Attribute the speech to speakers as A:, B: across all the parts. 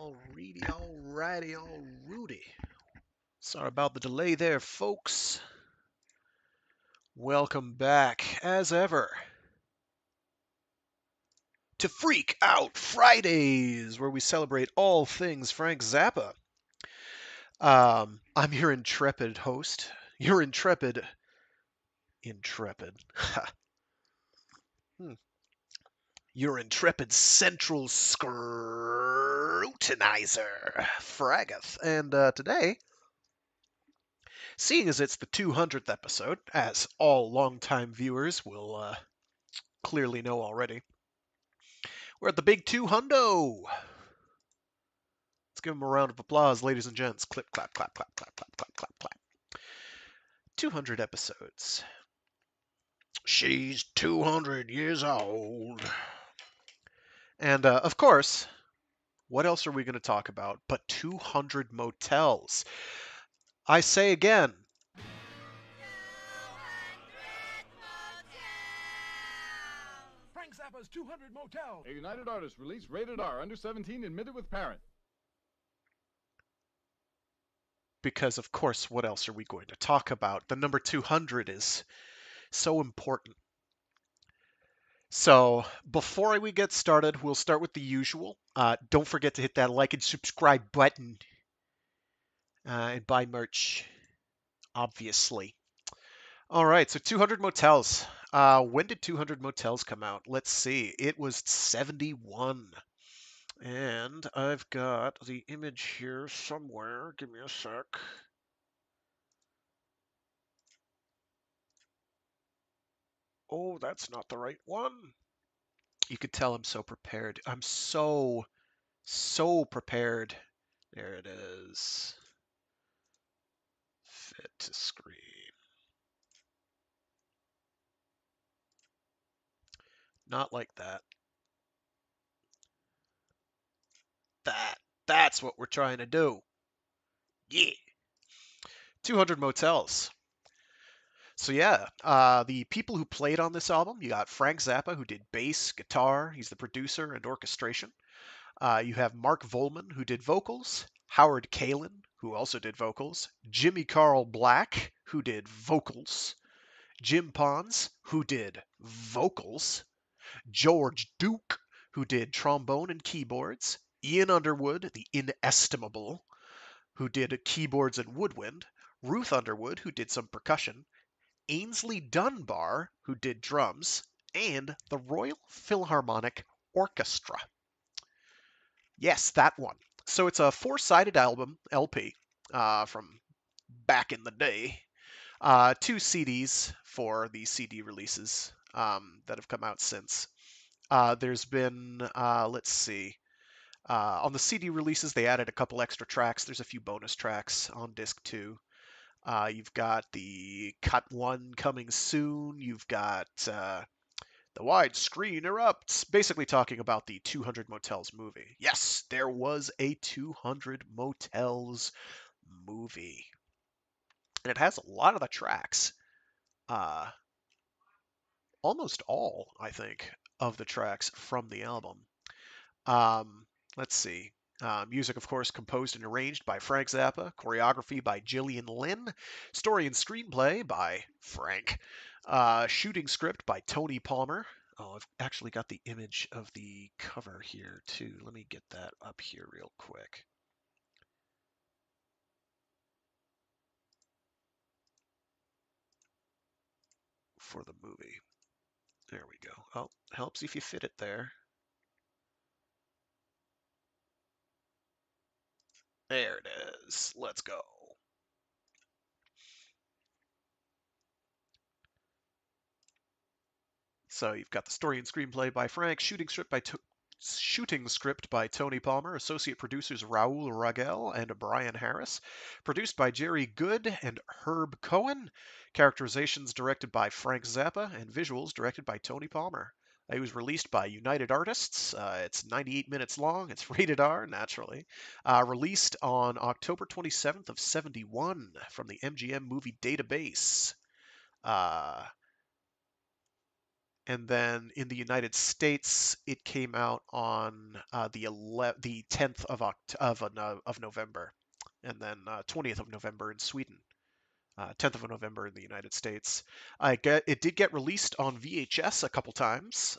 A: Alrighty, Rudy. Sorry about the delay there, folks. Welcome back, as ever, to Freak Out Fridays, where we celebrate all things Frank Zappa. I'm your intrepid host, your intrepid, hmm, your intrepid central scrutinizer, Fragath. And today, seeing as it's the 200th episode, as all longtime viewers will clearly know already, we're at the big 200. Let's give them a round of applause, ladies and gents. Clip, clap, clap, clap, clap, clap, clap, clap, clap. 200 episodes. She's 200 years old. And of course, what else are we going to talk about but 200 motels? I say again,
B: Frank Zappa's 200 Motels.
C: A United Artists release, rated R, under 17, admitted with parent.
A: because of course, what else are we going to talk about? The number 200 is so important. So before we get started, we'll start with the usual. Don't forget to hit that like and subscribe button and buy merch, obviously. All right, so 200 Motels. When did 200 Motels come out? Let's see. It was 71. And I've got the image here somewhere. Give me a sec. Oh, that's not the right one. You could tell I'm so prepared. I'm so prepared. There it is. Fit to screen. Not like that. That's what we're trying to do. Yeah. 200 Motels. So yeah, the people who played on this album, you got Frank Zappa, who did bass, guitar. He's the producer and orchestration. You have Mark Volman, who did vocals. Howard Kalin, who also did vocals. Jimmy Carl Black, who did vocals. Jim Pons, who did vocals. George Duke, who did trombone and keyboards. Ian Underwood, the inestimable, who did keyboards and woodwind. Ruth Underwood, who did some percussion. Ainsley Dunbar, who did drums. And the Royal Philharmonic Orchestra. Yes, that one. So it's a four-sided album, LP, from back in the day. 2 CDs for the CD releases that have come out since. There's been, let's see, on the CD releases, they added a couple extra tracks. There's a few bonus tracks on disc 2. You've got the Cut 1 coming soon. You've got the widescreen erupts, basically talking about the 200 Motels movie. Yes, there was a 200 Motels movie. And it has a lot of the tracks. Almost all, I think, of the tracks from the album. Let's see. Music, of course, composed and arranged by Frank Zappa. Choreography by Gillian Lynn. Story and screenplay by Frank. Shooting script by Tony Palmer. Oh, I've actually got the image of the cover here, too. Let me get that up here real quick. For the movie. There we go. Oh, helps if you fit it there. There it is. Let's go. So you've got the story and screenplay by Frank, shooting script by Tony Palmer, associate producers Raul Ragel and Brian Harris, produced by Jerry Good and Herb Cohen, characterizations directed by Frank Zappa, and visuals directed by Tony Palmer. It was released by United Artists. It's 98 minutes long. It's rated R, naturally. Released on October 27th of 71 from the MGM Movie Database. And then in the United States, it came out on the 10th of November, and then 20th of November in Sweden. 10th of November in the United States. It did get released on VHS a couple times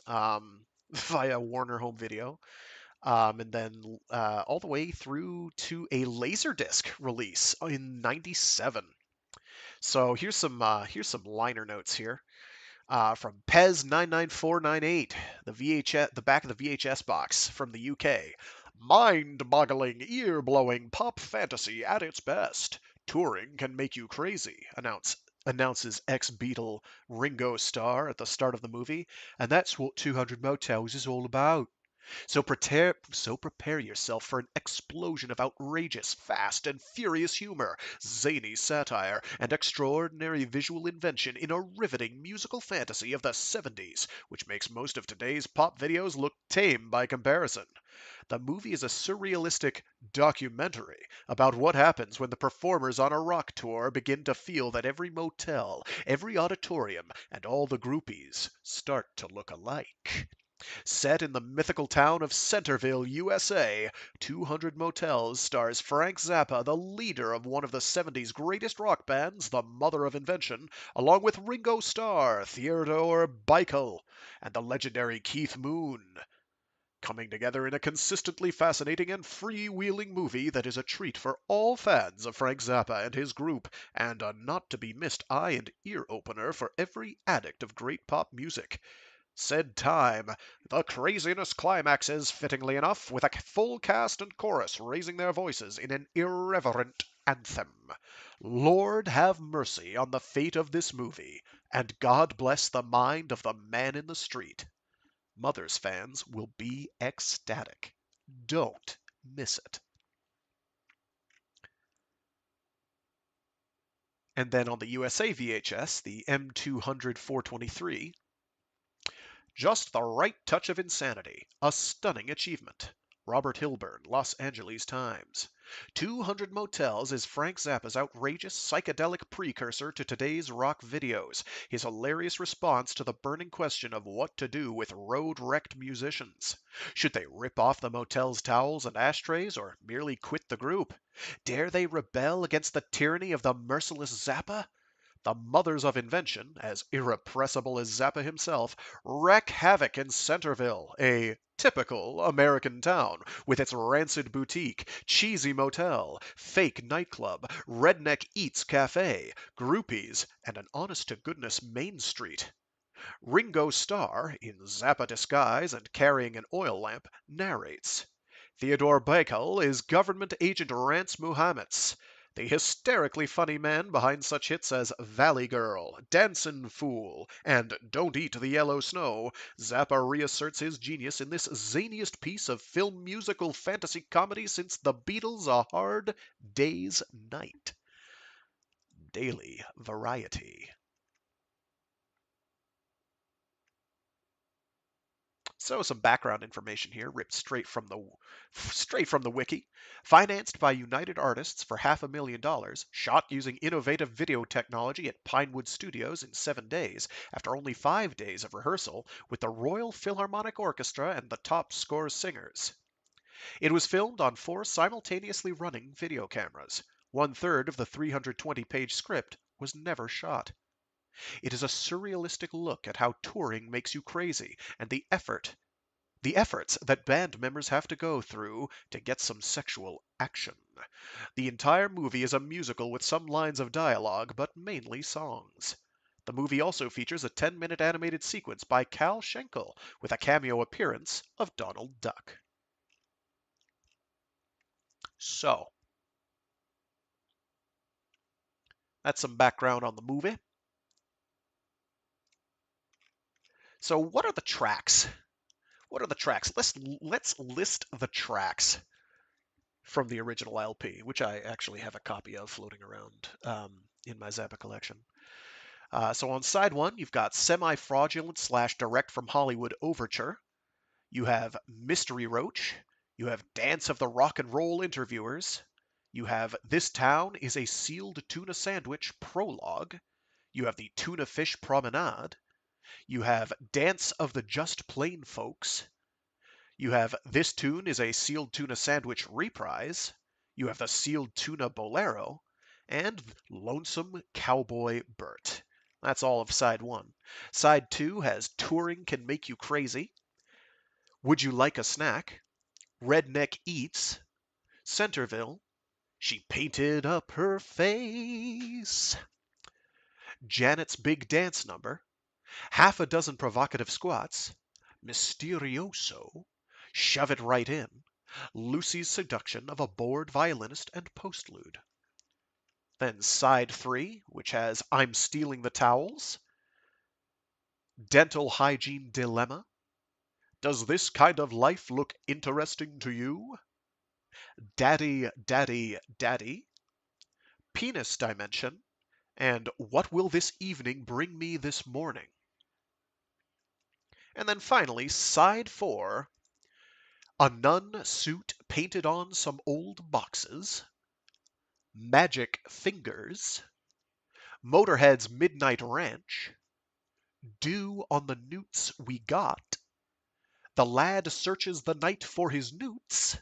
A: via Warner Home Video, and then all the way through to a Laserdisc release in '97. So here's some liner notes here from Pez 99498, the back of the VHS box from the UK. Mind-boggling, ear-blowing pop fantasy at its best. Touring can make you crazy, announces ex-Beatle Ringo Starr at the start of the movie, and that's what 200 Motels is all about. So prepare yourself for an explosion of outrageous, fast, and furious humor, zany satire, and extraordinary visual invention in a riveting musical fantasy of the '70s, which makes most of today's pop videos look tame by comparison. The movie is a surrealistic documentary about what happens when the performers on a rock tour begin to feel that every motel, every auditorium, and all the groupies start to look alike. Set in the mythical town of Centerville, USA, 200 Motels stars Frank Zappa, the leader of one of the '70s greatest rock bands, the Mother of Invention, along with Ringo Starr, Theodore Bickel, and the legendary Keith Moon, coming together in a consistently fascinating and freewheeling movie that is a treat for all fans of Frank Zappa and his group, and a not-to-be-missed eye and ear opener for every addict of great pop music. Said time, the craziness climaxes, fittingly enough, with a full cast and chorus raising their voices in an irreverent anthem. Lord have mercy on the fate of this movie, and God bless the mind of the man in the street. Mothers fans will be ecstatic. Don't miss it. And then on the USA VHS, the M200 423, just the right touch of insanity. A stunning achievement. Robert Hilburn, Los Angeles Times. 200 Motels is Frank Zappa's outrageous psychedelic precursor to today's rock videos, his hilarious response to the burning question of what to do with road-wrecked musicians. Should they rip off the motel's towels and ashtrays, or merely quit the group? Dare they rebel against the tyranny of the merciless Zappa? The mothers of invention, as irrepressible as Zappa himself, wreak havoc in Centerville, a typical American town, with its rancid boutique, cheesy motel, fake nightclub, redneck eats cafe, groupies, and an honest-to-goodness Main Street. Ringo Starr, in Zappa disguise and carrying an oil lamp, narrates. Theodore Bickel is government agent Rance Muhammad's. The hysterically funny man behind such hits as Valley Girl, Dancin' Fool, and Don't Eat the Yellow Snow, Zappa reasserts his genius in this zaniest piece of film musical fantasy comedy since the Beatles' A Hard Day's Night. Daily Variety. So some background information here, ripped straight from the wiki. Financed by United Artists for $500,000, shot using innovative video technology at Pinewood Studios in 7 days, after only 5 days of rehearsal, with the Royal Philharmonic Orchestra and the top score singers. It was filmed on 4 simultaneously running video cameras. 1/3 of the 320-page script was never shot. It is a surrealistic look at how touring makes you crazy, and the efforts that band members have to go through to get some sexual action. The entire movie is a musical with some lines of dialogue, but mainly songs. The movie also features a 10-minute animated sequence by Cal Schenkel, with a cameo appearance of Donald Duck. So, that's some background on the movie. So, what are the tracks? What are the tracks? Let's list the tracks from the original LP, which I actually have a copy of floating around in my Zappa collection. So on side 1, you've got Semi-Fraudulent / Direct from Hollywood Overture. You have Mystery Roach. You have Dance of the Rock and Roll Interviewers. You have This Town is a Sealed Tuna Sandwich Prologue. You have the Tuna Fish Promenade. You have Dance of the Just Plain Folks. You have This Tune is a Sealed Tuna Sandwich Reprise. You have the Sealed Tuna Bolero. And Lonesome Cowboy Bert. That's all of side one. Side two has Touring Can Make You Crazy. Would You Like a Snack? Redneck Eats. Centerville. She painted up her face. Janet's Big Dance Number. Half a dozen provocative squats. Mysterioso. Shove It Right In. Lucy's seduction of a bored violinist and postlude. Then side three, which has I'm Stealing the Towels. Dental Hygiene Dilemma. Does this kind of life look interesting to you? Daddy, Daddy, Daddy. Penis Dimension. And What Will This Evening Bring Me This Morning? And then finally, side four, A Nun Suit Painted on Some Old Boxes. Magic Fingers. Motorhead's Midnight Ranch. Dew on the Newts We Got. The lad searches the night for his newts.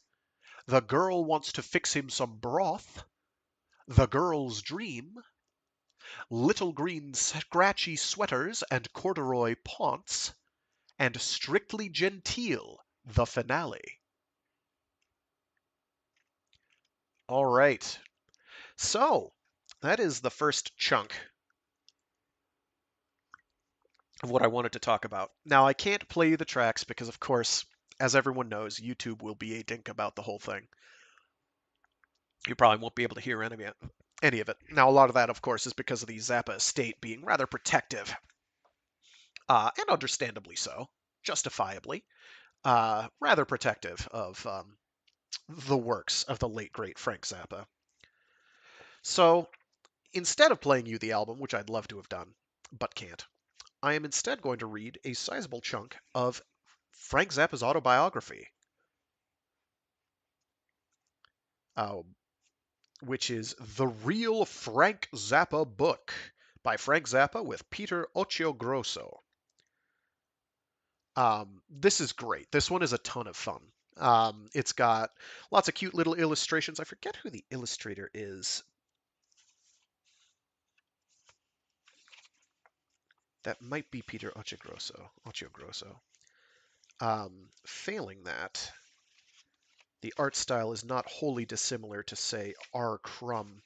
A: The girl wants to fix him some broth. The girl's dream. Little green scratchy sweaters and corduroy paunts. And Strictly Genteel, the finale. All right. So, that is the first chunk of what I wanted to talk about. Now, I can't play you the tracks because, of course, as everyone knows, YouTube will be a dink about the whole thing. You probably won't be able to hear any of it. Now, a lot of that, of course, is because of the Zappa estate being rather protective, and understandably so, justifiably, rather protective of the works of the late, great Frank Zappa. So, instead of playing you the album, which I'd love to have done, but can't, I am instead going to read a sizable chunk of Frank Zappa's autobiography, uh, which is The Real Frank Zappa Book by Frank Zappa with Peter Occhiogrosso. This is great. This one is a ton of fun. It's got lots of cute little illustrations. I forget who the illustrator is. That might be Peter Occhiogrosso. Failing that, the art style is not wholly dissimilar to, say, R. Crumb,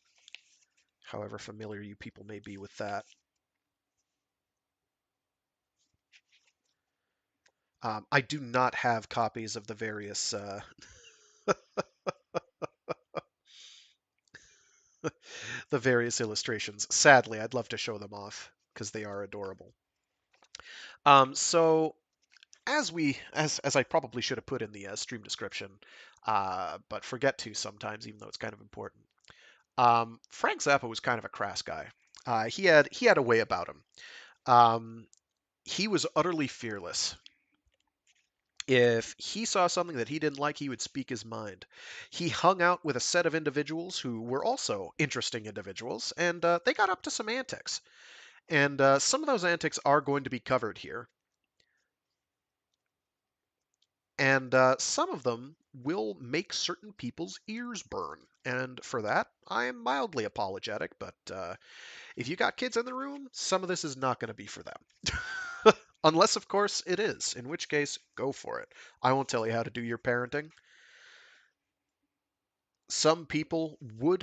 A: however familiar you people may be with that. I do not have copies of the various the various illustrations. Sadly, I'd love to show them off because they are adorable. So as I probably should have put in the stream description, but forget to sometimes, even though it's kind of important. Frank Zappa was kind of a crass guy. He had a way about him. He was utterly fearless. If he saw something that he didn't like, he would speak his mind. He hung out with a set of individuals who were also interesting individuals, and they got up to some antics. And some of those antics are going to be covered here. And some of them will make certain people's ears burn. And for that, I am mildly apologetic, but if you got kids in the room, some of this is not going to be for them. Unless, of course, it is, in which case, go for it. I won't tell you how to do your parenting. Some people would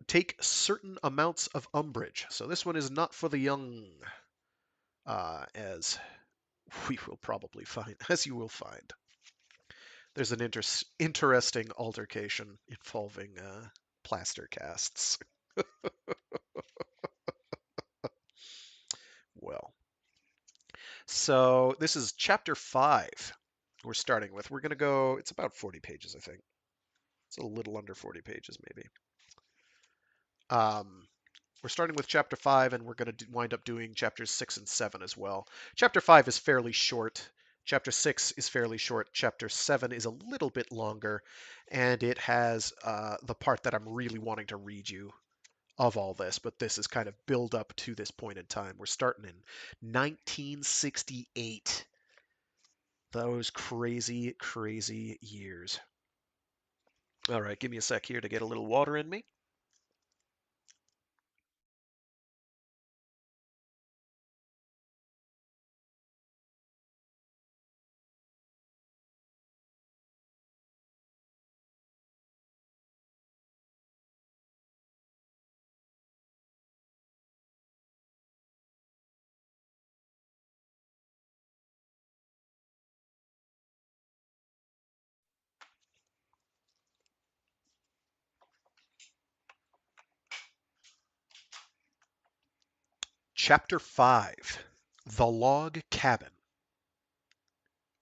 A: take certain amounts of umbrage, so this one is not for the young, as we will probably find, as you will find. There's an interesting altercation involving plaster casts. Well, so this is chapter 5 we're starting with. We're going to go, it's about 40 pages, I think. It's a little under 40 pages, maybe. We're starting with chapter 5, and we're going to wind up doing chapters 6 and 7 as well. Chapter 5 is fairly short. Chapter 6 is fairly short. Chapter 7 is a little bit longer, and it has the part that I'm really wanting to read you of all this, but this is kind of build up to this point in time. We're starting in 1968. Those crazy, crazy years. All right, give me a sec here to get a little water in me. Chapter 5: The Log Cabin.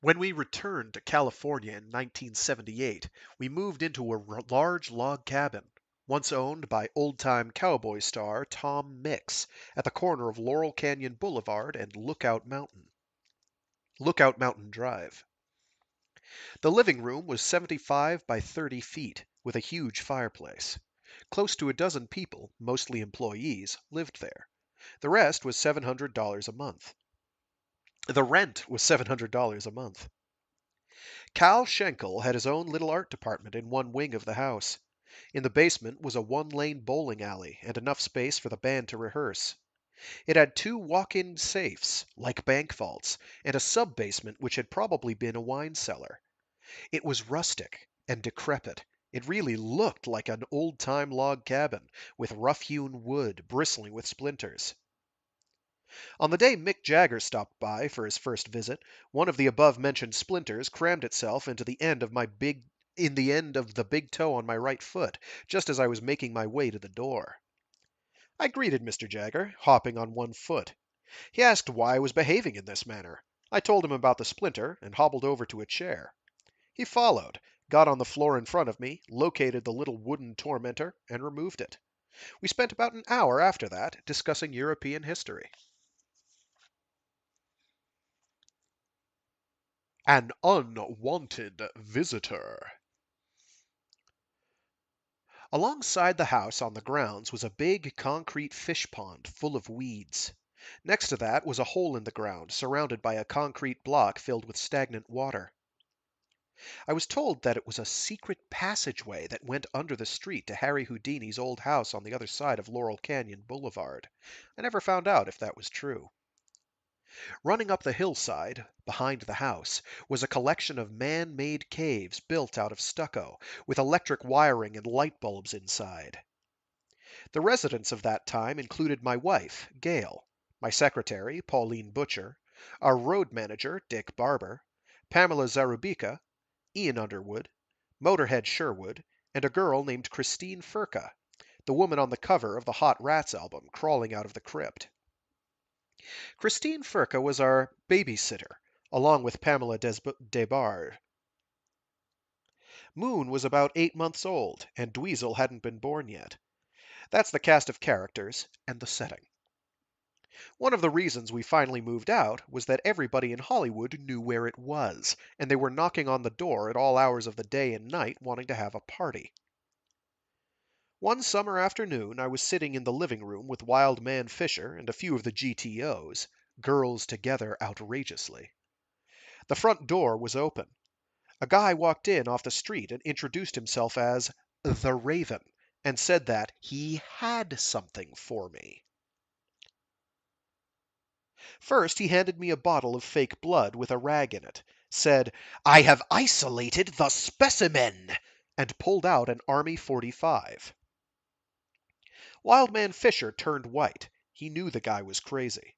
A: When we returned to California in 1978, we moved into a large log cabin, once owned by old-time cowboy star Tom Mix, at the corner of Laurel Canyon Boulevard and Lookout Mountain Drive. The living room was 75 by 30 feet, with a huge fireplace. Close to a dozen people, mostly employees, lived there. The rest was $700 a month. The rent was $700 a month. Cal Schenkel had his own little art department in one wing of the house. In the basement was a one-lane bowling alley and enough space for the band to rehearse. It had two walk-in safes, like bank vaults, and a sub-basement which had probably been a wine cellar. It was rustic and decrepit. It really looked like an old-time log cabin, with rough-hewn wood bristling with splinters. On the day Mick Jagger stopped by for his first visit, one of the above-mentioned splinters crammed itself into the end of the big toe on my right foot, just as I was making my way to the door. I greeted Mr. Jagger, hopping on one foot. He asked why I was behaving in this manner. I told him about the splinter and hobbled over to a chair. He followed, got on the floor in front of me, located the little wooden tormentor, and removed it. We spent about an hour after that discussing European history. An unwanted visitor. Alongside the house on the grounds was a big concrete fish pond full of weeds. Next to that was a hole in the ground surrounded by a concrete block filled with stagnant water. I was told that it was a secret passageway that went under the street to Harry Houdini's old house on the other side of Laurel Canyon Boulevard. I never found out if that was true. Running up the hillside, behind the house, was a collection of man-made caves built out of stucco, with electric wiring and light bulbs inside. The residents of that time included my wife, Gail, my secretary, Pauline Butcher, our road manager, Dick Barber, Pamela Zarubica, Ian Underwood, Motorhead Sherwood, and a girl named Christine Furca, the woman on the cover of the Hot Rats album, crawling out of the crypt. Christine Furca was our babysitter, along with Pamela Desbarres. Moon was about 8 months old, and Dweezil hadn't been born yet. That's the cast of characters and the setting. One of the reasons we finally moved out was that everybody in Hollywood knew where it was, and they were knocking on the door at all hours of the day and night wanting to have a party. One summer afternoon I was sitting in the living room with Wild Man Fisher and a few of the GTOs, girls together outrageously. The front door was open. A guy walked in off the street and introduced himself as the Raven, and said that he had something for me. First he handed me a bottle of fake blood with a rag in it, said, "I have isolated the specimen," and pulled out an Army .45. Wildman Fisher turned white. He knew the guy was crazy.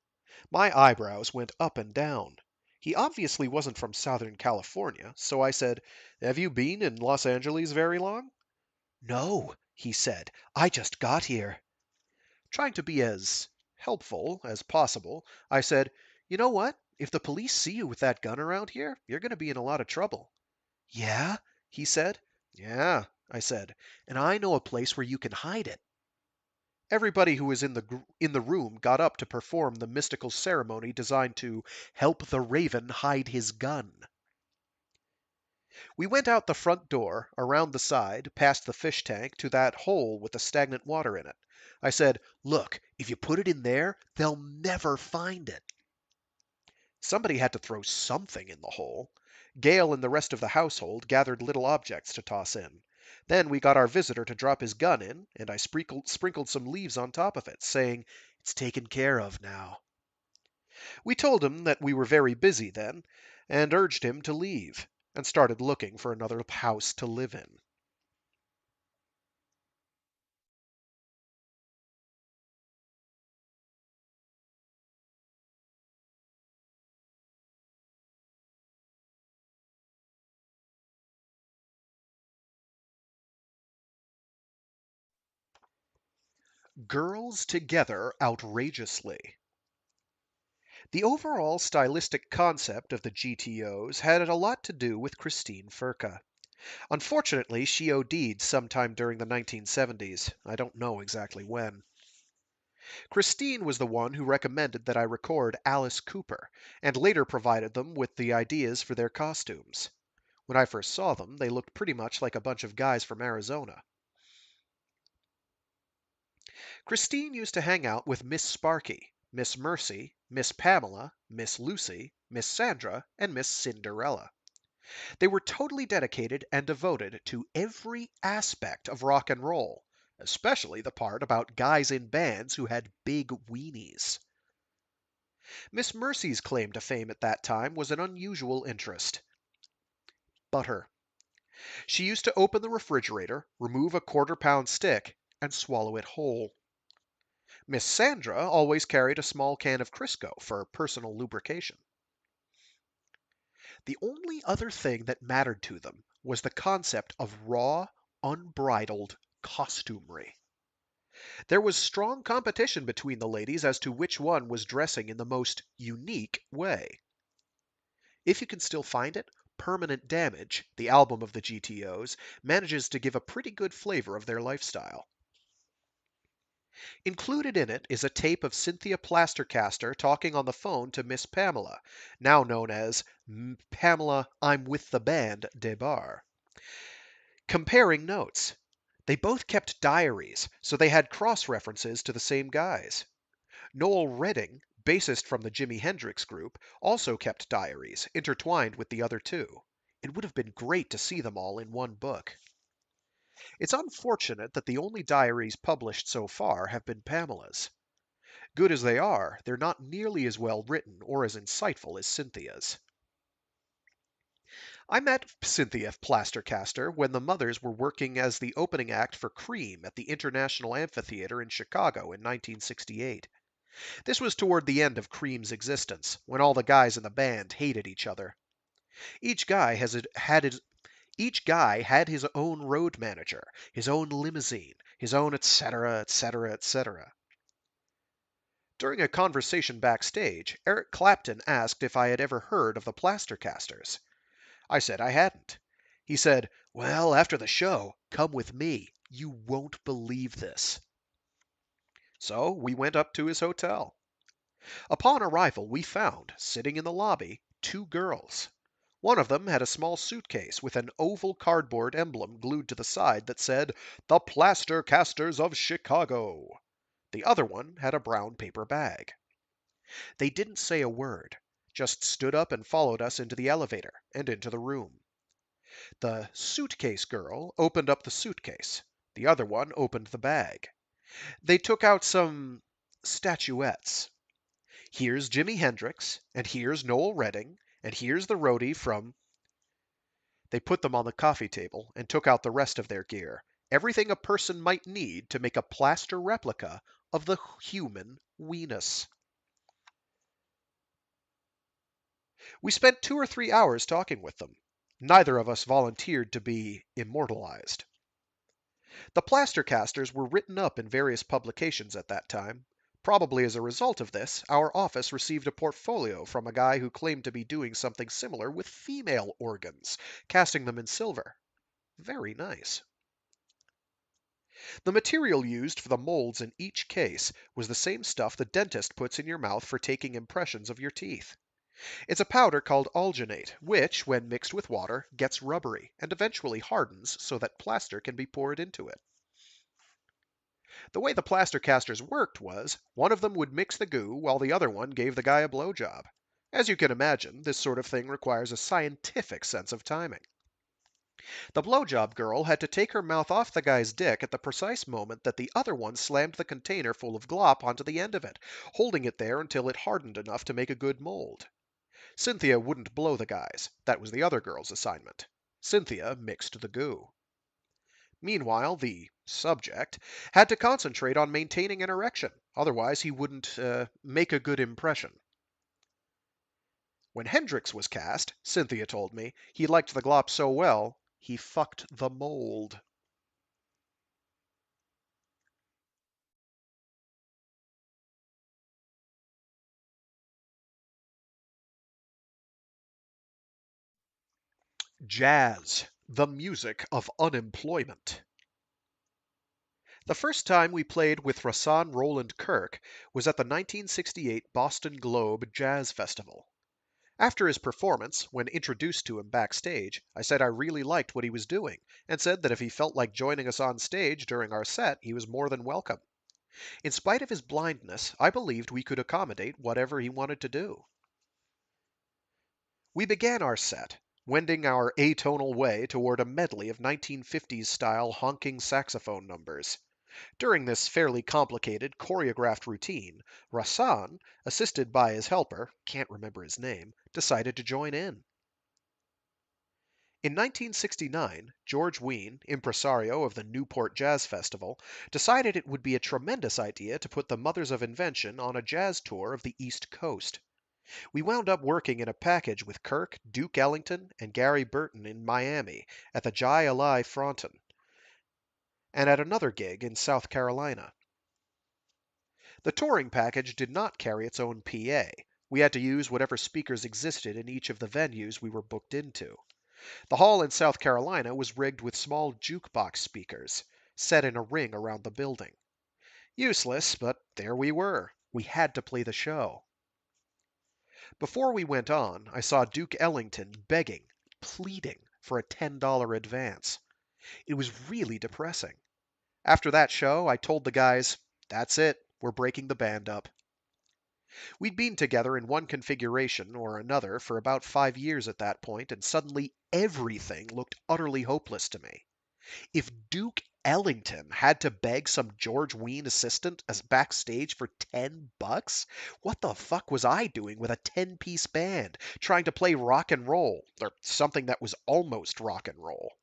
A: My eyebrows went up and down. He obviously wasn't from Southern California, so I said, "Have you been in Los Angeles very long?" "No," he said. "I just got here." Trying to be as helpful as possible, I said, "You know what? If the police see you with that gun around here, you're going to be in a lot of trouble." "Yeah?" he said. "Yeah," I said, "and I know a place where you can hide it." Everybody who was in the room got up to perform the mystical ceremony designed to help the Raven hide his gun. We went out the front door, around the side, past the fish tank, to that hole with the stagnant water in it. I said, "Look, if you put it in there, they'll never find it." Somebody had to throw something in the hole. Gale and the rest of the household gathered little objects to toss in. Then we got our visitor to drop his gun in, and I sprinkled some leaves on top of it, saying, "It's taken care of now." We told him that we were very busy then, and urged him to leave, and started looking for another house to live in. Girls together outrageously. The overall stylistic concept of the GTOs had a lot to do with Christine Furka. Unfortunately, she OD'd sometime during the 1970s. I don't know exactly when. Christine was the one who recommended that I record Alice Cooper, and later provided them with the ideas for their costumes. When I first saw them, they looked pretty much like a bunch of guys from Arizona. Christine used to hang out with Miss Sparky, Miss Mercy, Miss Pamela, Miss Lucy, Miss Sandra, and Miss Cinderella. They were totally dedicated and devoted to every aspect of rock and roll, especially the part about guys in bands who had big weenies. Miss Mercy's claim to fame at that time was an unusual interest butter. She used to open the refrigerator, remove a quarter-pound stick, and swallow it whole. Miss Sandra always carried a small can of Crisco for personal lubrication. The only other thing that mattered to them was the concept of raw, unbridled costumery. There was strong competition between the ladies as to which one was dressing in the most unique way. If you can still find it, Permanent Damage, the album of the GTOs, manages to give a pretty good flavor of their lifestyle. Included in it is a tape of Cynthia Plastercaster talking on the phone to Miss Pamela, now known as Pamela I'm with the band Debar, comparing notes. They both kept diaries, so they had cross references to the same guys. Noel Redding, bassist from the Jimi Hendrix group, also kept diaries, intertwined with the other two. It would have been great to see them all in one book. It's unfortunate that the only diaries published so far have been Pamela's. Good as they are, they're not nearly as well written or as insightful as Cynthia's. I met Cynthia Plastercaster when the Mothers were working as the opening act for Cream at the International Amphitheater in Chicago in 1968. This was toward the end of Cream's existence, when all the guys in the band hated each other. Each guy had his own road manager, his own limousine, his own etc., etc., etc. During a conversation backstage, Eric Clapton asked if I had ever heard of the Plastercasters. I said I hadn't. He said, "Well, after the show, come with me. You won't believe this." So we went up to his hotel. Upon arrival, we found, sitting in the lobby, two girls. One of them had a small suitcase with an oval cardboard emblem glued to the side that said, "The Plastercasters of Chicago." The other one had a brown paper bag. They didn't say a word, just stood up and followed us into the elevator and into the room. The suitcase girl opened up the suitcase. The other one opened the bag. They took out some statuettes. Here's Jimi Hendrix, and here's Noel Redding, and here's the roadie from... They put them on the coffee table and took out the rest of their gear. Everything a person might need to make a plaster replica of the human weenus. We spent 2 or 3 hours talking with them. Neither of us volunteered to be immortalized. The Plastercasters were written up in various publications at that time. Probably as a result of this, our office received a portfolio from a guy who claimed to be doing something similar with female organs, casting them in silver. Very nice. The material used for the molds in each case was the same stuff the dentist puts in your mouth for taking impressions of your teeth. It's a powder called alginate, which, when mixed with water, gets rubbery and eventually hardens so that plaster can be poured into it. The way the plaster casters worked was, one of them would mix the goo while the other one gave the guy a blowjob. As you can imagine, this sort of thing requires a scientific sense of timing. The blowjob girl had to take her mouth off the guy's dick at the precise moment that the other one slammed the container full of glop onto the end of it, holding it there until it hardened enough to make a good mold. Cynthia wouldn't blow the guys. That was the other girl's assignment. Cynthia mixed the goo. Meanwhile, the subject had to concentrate on maintaining an erection, otherwise he wouldn't make a good impression. When Hendrix was cast, Cynthia told me, he liked the glop so well, he fucked the mold. Jazz, the music of unemployment. The first time we played with Rahsaan Roland Kirk was at the 1968 Boston Globe Jazz Festival. After his performance, when introduced to him backstage, I said I really liked what he was doing, and said that if he felt like joining us on stage during our set, he was more than welcome. In spite of his blindness, I believed we could accommodate whatever he wanted to do. We began our set, wending our atonal way toward a medley of 1950s-style honking saxophone numbers. During this fairly complicated, choreographed routine, Rahsaan, assisted by his helper, can't remember his name, decided to join in. In 1969, George Wein, impresario of the Newport Jazz Festival, decided it would be a tremendous idea to put the Mothers of Invention on a jazz tour of the East Coast. We wound up working in a package with Kirk, Duke Ellington, and Gary Burton in Miami at the Jai Alai Fronton, and at another gig in South Carolina. The touring package did not carry its own PA. We had to use whatever speakers existed in each of the venues we were booked into. The hall in South Carolina was rigged with small jukebox speakers, set in a ring around the building. Useless, but there we were. We had to play the show. Before we went on, I saw Duke Ellington begging, pleading for a $10 advance. It was really depressing. After that show, I told the guys, that's it, we're breaking the band up. We'd been together in one configuration or another for about 5 years at that point, and suddenly everything looked utterly hopeless to me. If Duke Ellington had to beg some George Wein assistant as backstage for $10, what the fuck was I doing with a 10-piece band trying to play rock and roll, or something that was almost rock and roll?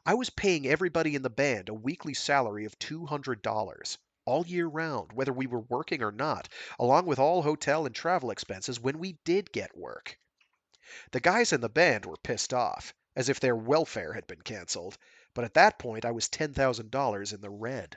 A: I was paying everybody in the band a weekly salary of $200, all year round, whether we were working or not, along with all hotel and travel expenses when we did get work. The guys in the band were pissed off, as if their welfare had been canceled, but at that point I was $10,000 in the red.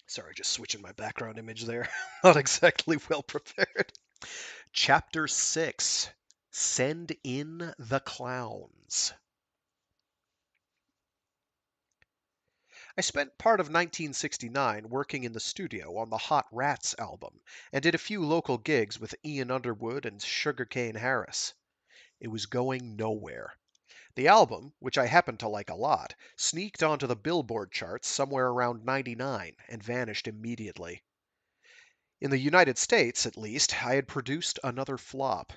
A: Sorry, just switching my background image there. Not exactly well prepared. Chapter 6: Send in the Clowns. I spent part of 1969 working in the studio on the Hot Rats album, and did a few local gigs with Ian Underwood and Sugarcane Harris. It was going nowhere. The album, which I happened to like a lot, sneaked onto the Billboard charts somewhere around 99 and vanished immediately. In the United States, at least, I had produced another flop.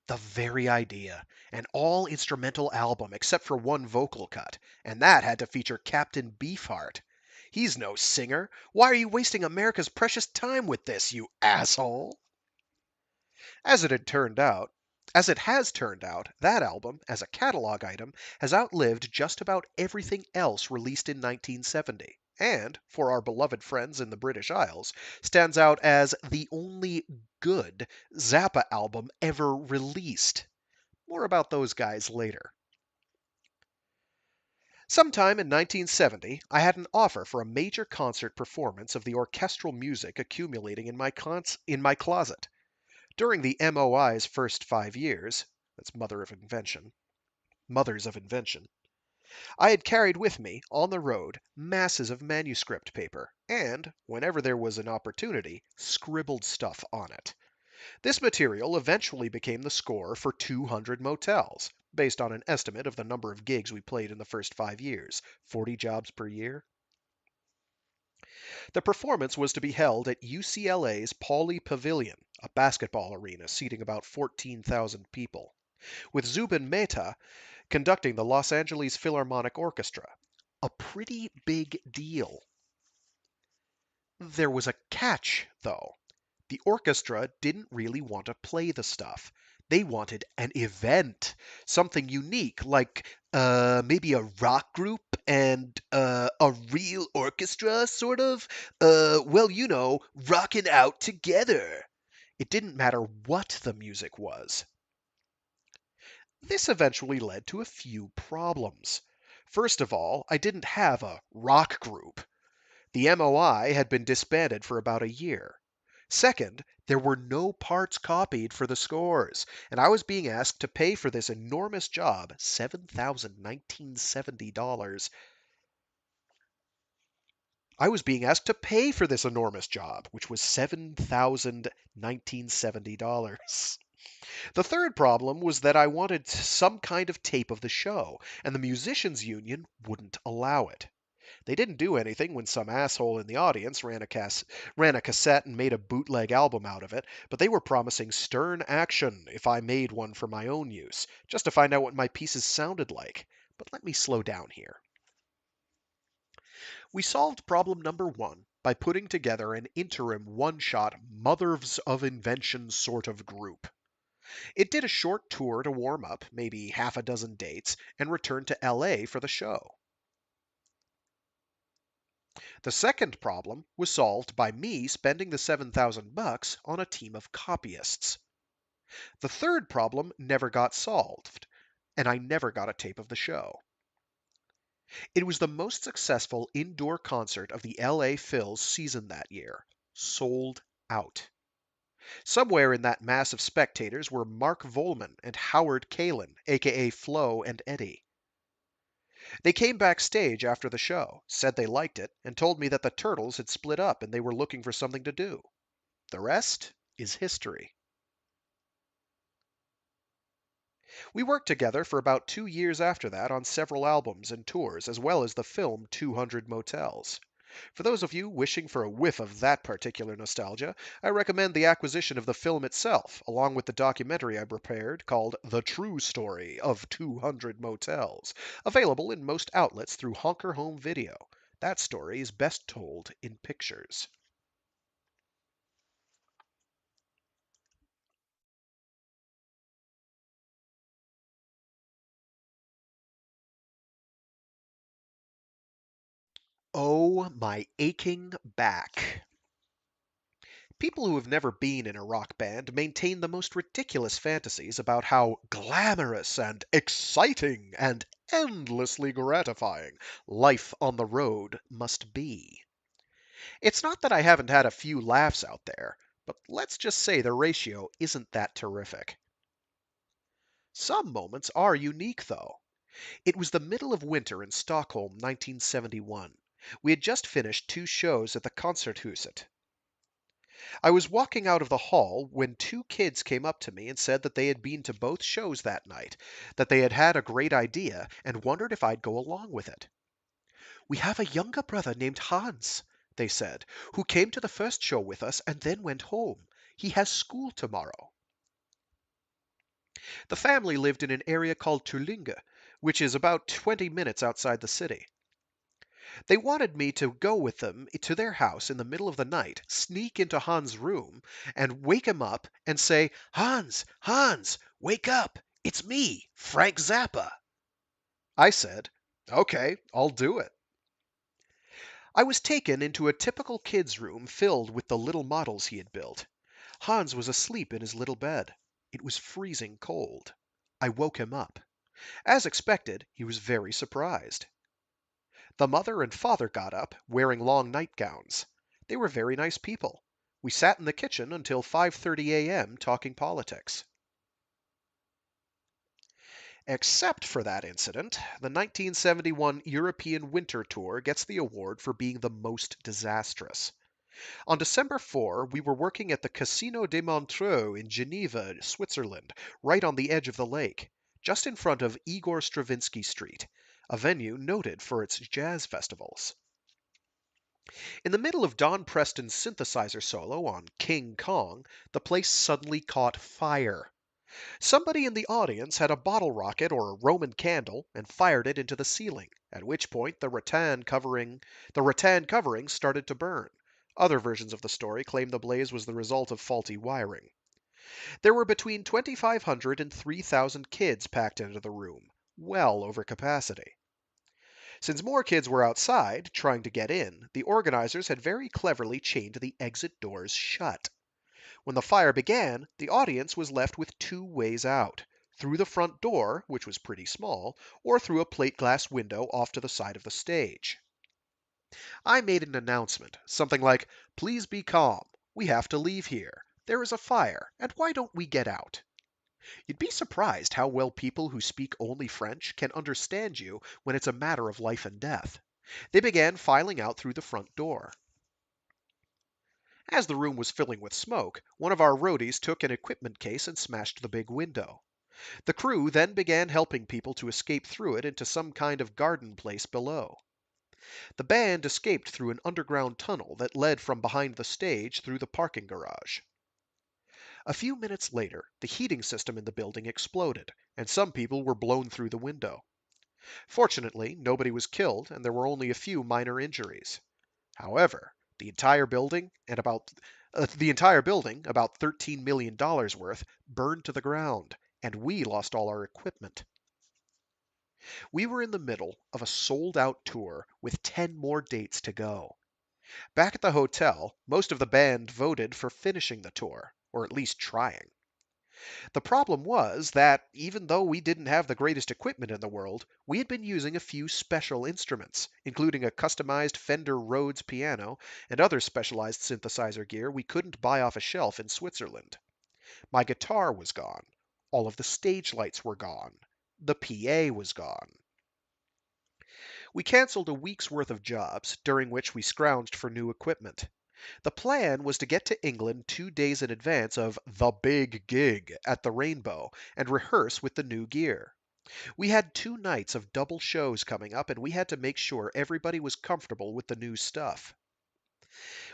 A: The very idea. An all instrumental album except for one vocal cut, and that had to feature Captain Beefheart. He's no singer. Why are you wasting America's precious time with this, you asshole? As it had turned out, as it has turned out, that album, as a catalog item, has outlived just about everything else released in 1970, and, for our beloved friends in the British Isles, stands out as the only good Zappa album ever released. More about those guys later. Sometime in 1970, I had an offer for a major concert performance of the orchestral music accumulating in my closet. During the MOI's first 5 years, that's mothers of invention, I had carried with me, on the road, masses of manuscript paper, and, whenever there was an opportunity, scribbled stuff on it. This material eventually became the score for 200 Motels, based on an estimate of the number of gigs we played in the first 5 years, 40 jobs per year. The performance was to be held at UCLA's Pauley Pavilion, a basketball arena seating about 14,000 people, with Zubin Mehta conducting the Los Angeles Philharmonic Orchestra. A pretty big deal. There was a catch, though. The orchestra didn't really want to play the stuff. They wanted an event, something unique, like maybe a rock group and a real orchestra, sort of. Well, you know, rocking out together. It didn't matter what the music was. This eventually led to a few problems. First of all, I didn't have a rock group. The MOI had been disbanded for about a year. Second, there were no parts copied for the scores, and I was being asked to pay for this enormous job $7,1970. I was being asked to pay for this enormous job, which was $7,1970. The third problem was that I wanted some kind of tape of the show, and the musicians' union wouldn't allow it. They didn't do anything when some asshole in the audience ran a cassette and made a bootleg album out of it, but they were promising stern action if I made one for my own use, just to find out what my pieces sounded like. But let me slow down here. We solved problem number one by putting together an interim one-shot Mothers of Invention sort of group. It did a short tour to warm up, maybe half a dozen dates, and returned to LA for the show. The second problem was solved by me spending the $7,000 on a team of copyists. The third problem never got solved, and I never got a tape of the show. It was the most successful indoor concert of the LA Phil's season that year. Sold out. Somewhere in that mass of spectators were Mark Volman and Howard Kalin, aka Flo and Eddie. They came backstage after the show, said they liked it, and told me that the Turtles had split up and they were looking for something to do. The rest is history. We worked together for about 2 years after that on several albums and tours, as well as the film 200 Motels. For those of you wishing for a whiff of that particular nostalgia, I recommend the acquisition of the film itself, along with the documentary I prepared called The True Story of 200 Motels, available in most outlets through Honker Home Video. That story is best told in pictures. Oh, my aching back. People who have never been in a rock band maintain the most ridiculous fantasies about how glamorous and exciting and endlessly gratifying life on the road must be. It's not that I haven't had a few laughs out there, but let's just say the ratio isn't that terrific. Some moments are unique, though. It was the middle of winter in Stockholm, 1971. We had just finished 2 shows at the Concerthuset. I was walking out of the hall when 2 kids came up to me and said that they had been to both shows that night, that they had had a great idea, and wondered if I'd go along with it. "We have a younger brother named Hans," they said, "who came to the first show with us and then went home. He has school tomorrow." The family lived in an area called Tulinge, which is about 20 minutes outside the city. They wanted me to go with them to their house in the middle of the night, sneak into Hans' room, and wake him up and say, Hans, Hans, wake up! It's me, Frank Zappa! I said, Okay, I'll do it. I was taken into a typical kid's room filled with the little models he had built. Hans was asleep in his little bed. It was freezing cold. I woke him up. As expected, he was very surprised. The mother and father got up, wearing long nightgowns. They were very nice people. We sat in the kitchen until 5:30 a.m. talking politics. Except for that incident, the 1971 European Winter Tour gets the award for being the most disastrous. On December 4, we were working at the Casino de Montreux in Geneva, Switzerland, right on the edge of the lake, just in front of Igor Stravinsky Street, a venue noted for its jazz festivals. In the middle of Don Preston's synthesizer solo on King Kong, the place suddenly caught fire. Somebody in the audience had a bottle rocket or a Roman candle and fired it into the ceiling, at which point the rattan covering started to burn. Other versions of the story claim the blaze was the result of faulty wiring. There were between 2,500 and 3,000 kids packed into the room, well over capacity. Since more kids were outside, trying to get in, the organizers had very cleverly chained the exit doors shut. When the fire began, the audience was left with two ways out: through the front door, which was pretty small, or through a plate glass window off to the side of the stage. I made an announcement, something like, Please be calm. We have to leave here. There is a fire, and why don't we get out? You'd be surprised how well people who speak only French can understand you when it's a matter of life and death. They began filing out through the front door. As the room was filling with smoke, one of our roadies took an equipment case and smashed the big window. The crew then began helping people to escape through it into some kind of garden place below. The band escaped through an underground tunnel that led from behind the stage through the parking garage. A few minutes later, the heating system in the building exploded, and some people were blown through the window. Fortunately, nobody was killed, and there were only a few minor injuries. However, the entire building, about $13 million worth, burned to the ground, and we lost all our equipment. We were in the middle of a sold-out tour with 10 more dates to go. Back at the hotel, most of the band voted for finishing the tour, or at least trying. The problem was that, even though we didn't have the greatest equipment in the world, we had been using a few special instruments, including a customized Fender Rhodes piano and other specialized synthesizer gear we couldn't buy off a shelf in Switzerland. My guitar was gone. All of the stage lights were gone. The PA was gone. We canceled a week's worth of jobs, during which we scrounged for new equipment. The plan was to get to England 2 days in advance of the big gig at the Rainbow and rehearse with the new gear. We had 2 nights of double shows coming up, and we had to make sure everybody was comfortable with the new stuff.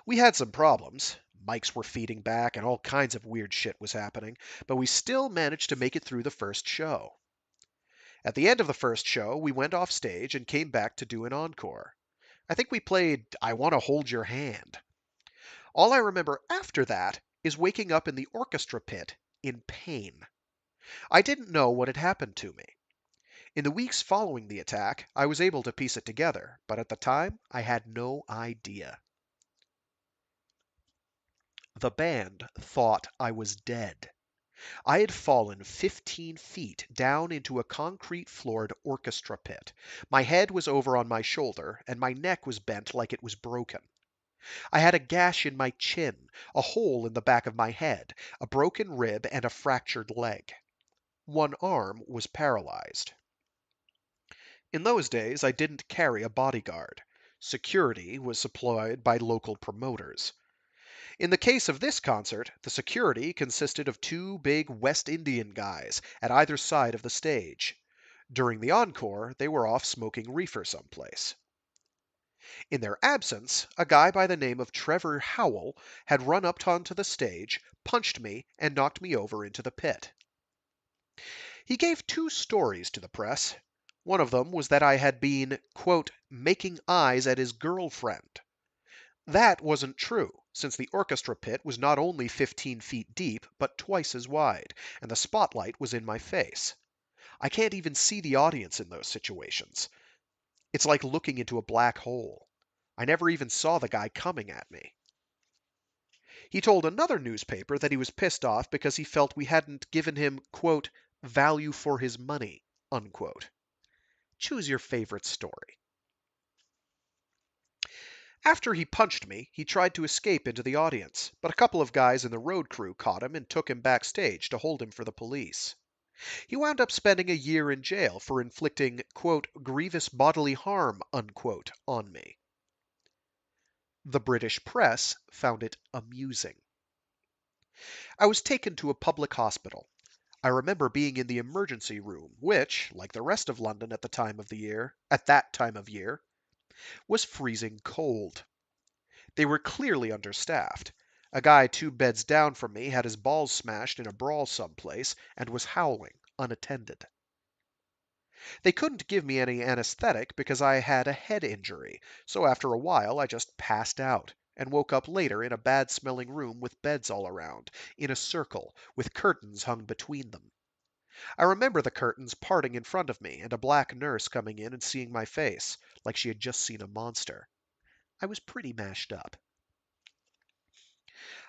A: We had some problems. Mics were feeding back and all kinds of weird shit was happening, but we still managed to make it through the first show. At the end of the first show, we went off stage and came back to do an encore. I think we played I Want to Hold Your Hand. All I remember after that is waking up in the orchestra pit in pain. I didn't know what had happened to me. In the weeks following the attack, I was able to piece it together, but at the time, I had no idea. The band thought I was dead. I had fallen 15 feet down into a concrete-floored orchestra pit. My head was over on my shoulder, and my neck was bent like it was broken. I had a gash in my chin, a hole in the back of my head, a broken rib, and a fractured leg. One arm was paralyzed. In those days, I didn't carry a bodyguard. Security was supplied by local promoters. In the case of this concert, the security consisted of 2 big West Indian guys at either side of the stage. During the encore, they were off smoking reefer someplace. In their absence, a guy by the name of Trevor Howell had run up onto the stage, punched me, and knocked me over into the pit. He gave two stories to the press. One of them was that I had been, quote, making eyes at his girlfriend. That wasn't true, since the orchestra pit was not only 15 feet deep, but twice as wide, and the spotlight was in my face. I can't even see the audience in those situations. It's like looking into a black hole. I never even saw the guy coming at me. He told another newspaper that he was pissed off because he felt we hadn't given him, quote, value for his money, unquote. Choose your favorite story. After he punched me, he tried to escape into the audience, but a couple of guys in the road crew caught him and took him backstage to hold him for the police. He wound up spending a year in jail for inflicting, quote, grievous bodily harm, unquote, on me. The British press found it amusing. I was taken to a public hospital. I remember being in the emergency room, which, like the rest of London at that time of year, was freezing cold. They were clearly understaffed. A guy 2 beds down from me had his balls smashed in a brawl someplace and was howling, unattended. They couldn't give me any anesthetic because I had a head injury, so after a while I just passed out and woke up later in a bad-smelling room with beds all around, in a circle, with curtains hung between them. I remember the curtains parting in front of me and a black nurse coming in and seeing my face, like she had just seen a monster. I was pretty mashed up.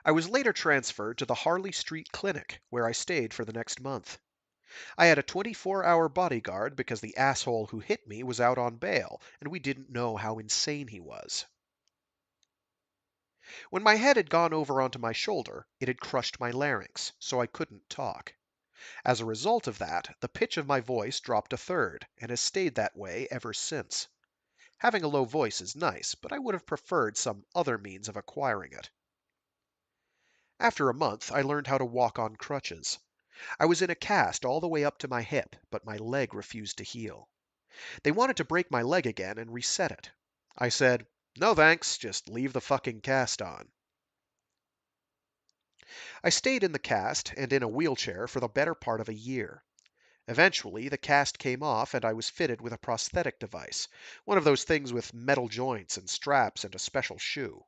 A: I was later transferred to the Harley Street Clinic, where I stayed for the next month. I had a 24-hour bodyguard because the asshole who hit me was out on bail, and we didn't know how insane he was. When my head had gone over onto my shoulder, it had crushed my larynx, so I couldn't talk. As a result of that, the pitch of my voice dropped a third, and has stayed that way ever since. Having a low voice is nice, but I would have preferred some other means of acquiring it. After a month, I learned how to walk on crutches. I was in a cast all the way up to my hip, but my leg refused to heal. They wanted to break my leg again and reset it. I said, no thanks, just leave the fucking cast on. I stayed in the cast and in a wheelchair for the better part of a year. Eventually, the cast came off and I was fitted with a prosthetic device, one of those things with metal joints and straps and a special shoe.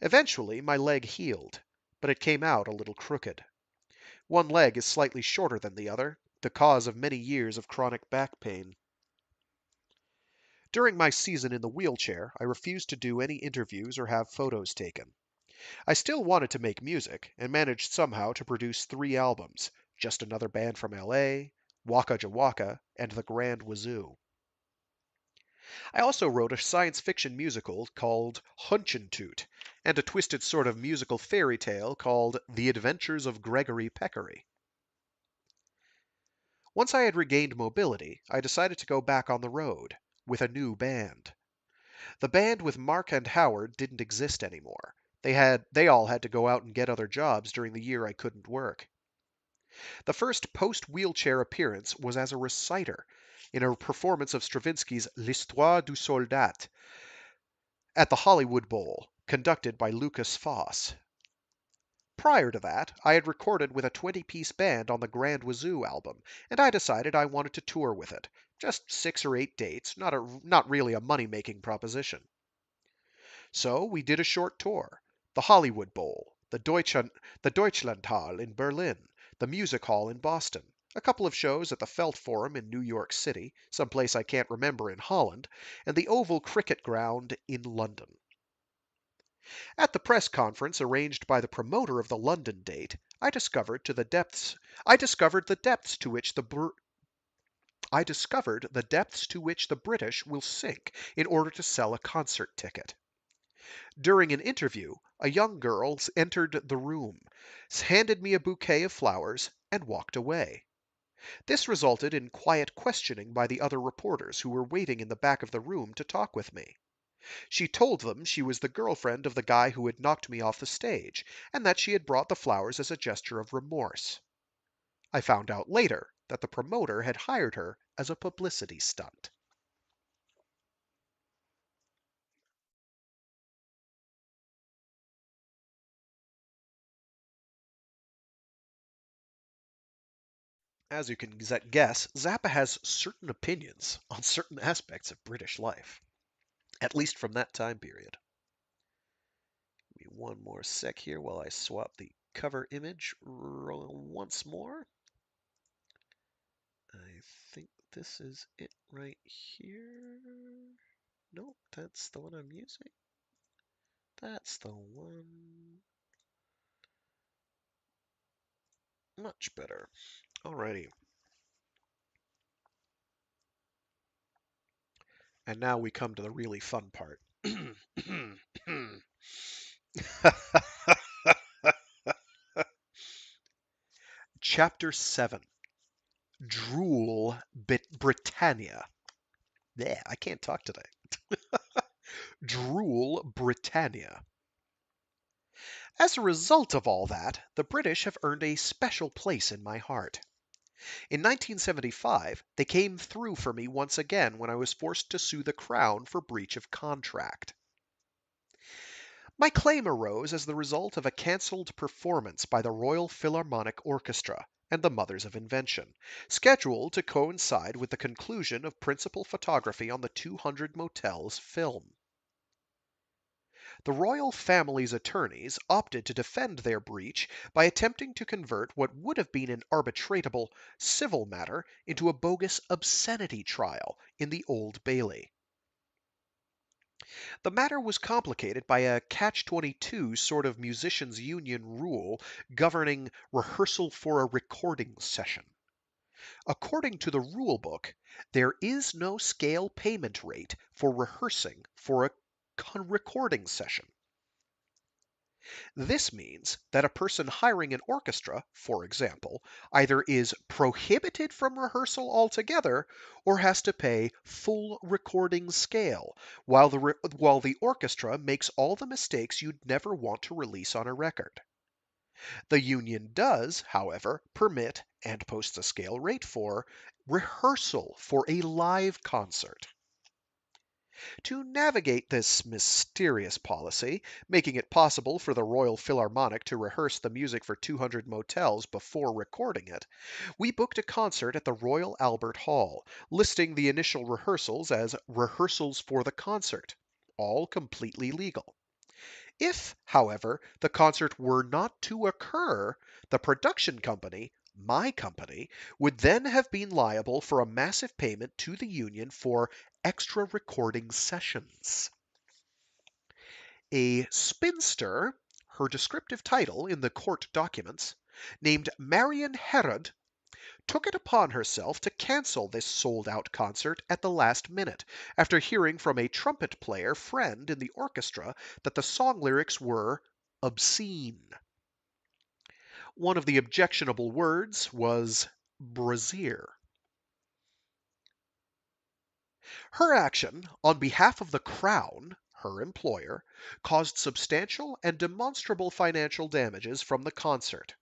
A: Eventually, my leg healed, but it came out a little crooked. One leg is slightly shorter than the other, the cause of many years of chronic back pain. During my season in the wheelchair, I refused to do any interviews or have photos taken. I still wanted to make music, and managed somehow to produce 3 albums, Just Another Band from LA, Waka Jawaka, and The Grand Wazoo. I also wrote a science fiction musical called Hunchintoot, and a twisted sort of musical fairy tale called The Adventures of Gregory Peccary. Once I had regained mobility, I decided to go back on the road, with a new band. The band with Mark and Howard didn't exist anymore. They all had to go out and get other jobs during the year I couldn't work. The first post-wheelchair appearance was as a reciter in a performance of Stravinsky's L'Histoire du Soldat at the Hollywood Bowl, conducted by Lucas Foss. Prior to that, I had recorded with a 20-piece band on the Grand Wazoo album, and I decided I wanted to tour with it. Just 6 or 8 dates, not really a money-making proposition. So we did a short tour. The Hollywood Bowl, the Deutschlandhalle in Berlin, the Music Hall in Boston, a couple of shows at the Felt Forum in New York City, someplace I can't remember in Holland, and the Oval Cricket Ground in London. At the press conference arranged by the promoter of the London date, I discovered the depths to which the British will sink in order to sell a concert ticket. During an interview, a young girl entered the room, handed me a bouquet of flowers, and walked away. This resulted in quiet questioning by the other reporters who were waiting in the back of the room to talk with me. She told them she was the girlfriend of the guy who had knocked me off the stage, and that she had brought the flowers as a gesture of remorse. I found out later that the promoter had hired her as a publicity stunt. As you can guess, Zappa has certain opinions on certain aspects of British life, at least from that time period. Give me one more sec here while I swap the cover image once more. I think this is it right here. Nope, that's the one I'm using. That's the one. Much better. Alrighty. And now we come to the really fun part. Chapter 7. Drool Britannia. Yeah, I can't talk today. Drool Britannia. As a result of all that, the British have earned a special place in my heart. In 1975, they came through for me once again when I was forced to sue the Crown for breach of contract. My claim arose as the result of a cancelled performance by the Royal Philharmonic Orchestra and the Mothers of Invention, scheduled to coincide with the conclusion of principal photography on the 200 Motels film. The royal family's attorneys opted to defend their breach by attempting to convert what would have been an arbitratable civil matter into a bogus obscenity trial in the Old Bailey. The matter was complicated by a catch-22 sort of musicians' union rule governing rehearsal for a recording session. According to the rule book, there is no scale payment rate for rehearsing for a recording session. This means that a person hiring an orchestra, for example, either is prohibited from rehearsal altogether or has to pay full recording scale, while the orchestra makes all the mistakes you'd never want to release on a record. The union does, however, permit and posts a scale rate for rehearsal for a live concert. To navigate this mysterious policy, making it possible for the Royal Philharmonic to rehearse the music for 200 Motels before recording it, we booked a concert at the Royal Albert Hall, listing the initial rehearsals as rehearsals for the concert, all completely legal. If, however, the concert were not to occur, the production company, my company, would then have been liable for a massive payment to the union for extra recording sessions. A spinster, her descriptive title in the court documents, named Marion Herod, took it upon herself to cancel this sold-out concert at the last minute, after hearing from a trumpet player friend in the orchestra that the song lyrics were obscene. One of the objectionable words was brassiere. Her action, on behalf of the Crown, her employer, caused substantial and demonstrable financial damages from the concert,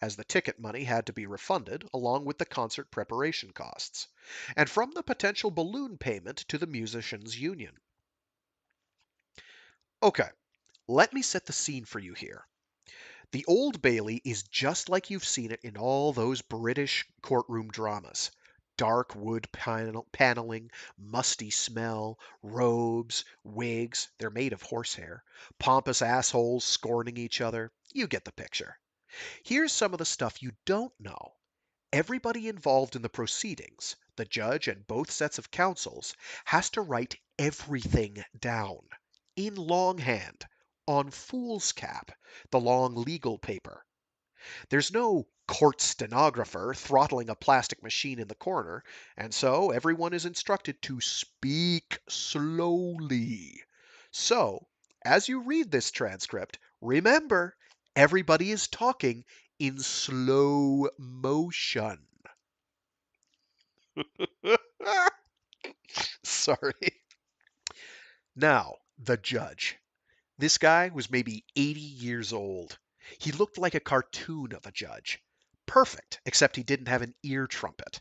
A: as the ticket money had to be refunded along with the concert preparation costs, and from the potential balloon payment to the musicians' union. Okay, let me set the scene for you here. The Old Bailey is just like you've seen it in all those British courtroom dramas. Dark wood paneling, musty smell, robes, wigs, they're made of horsehair, pompous assholes scorning each other. You get the picture. Here's some of the stuff you don't know. Everybody involved in the proceedings, the judge and both sets of counsels, has to write everything down in longhand on foolscap, the long legal paper. There's no court stenographer throttling a plastic machine in the corner, and so everyone is instructed to speak slowly. So, as you read this transcript, remember, everybody is talking in slow motion. Sorry. Now, the judge. This guy was maybe 80 years old. He looked like a cartoon of a judge. Perfect, except he didn't have an ear trumpet.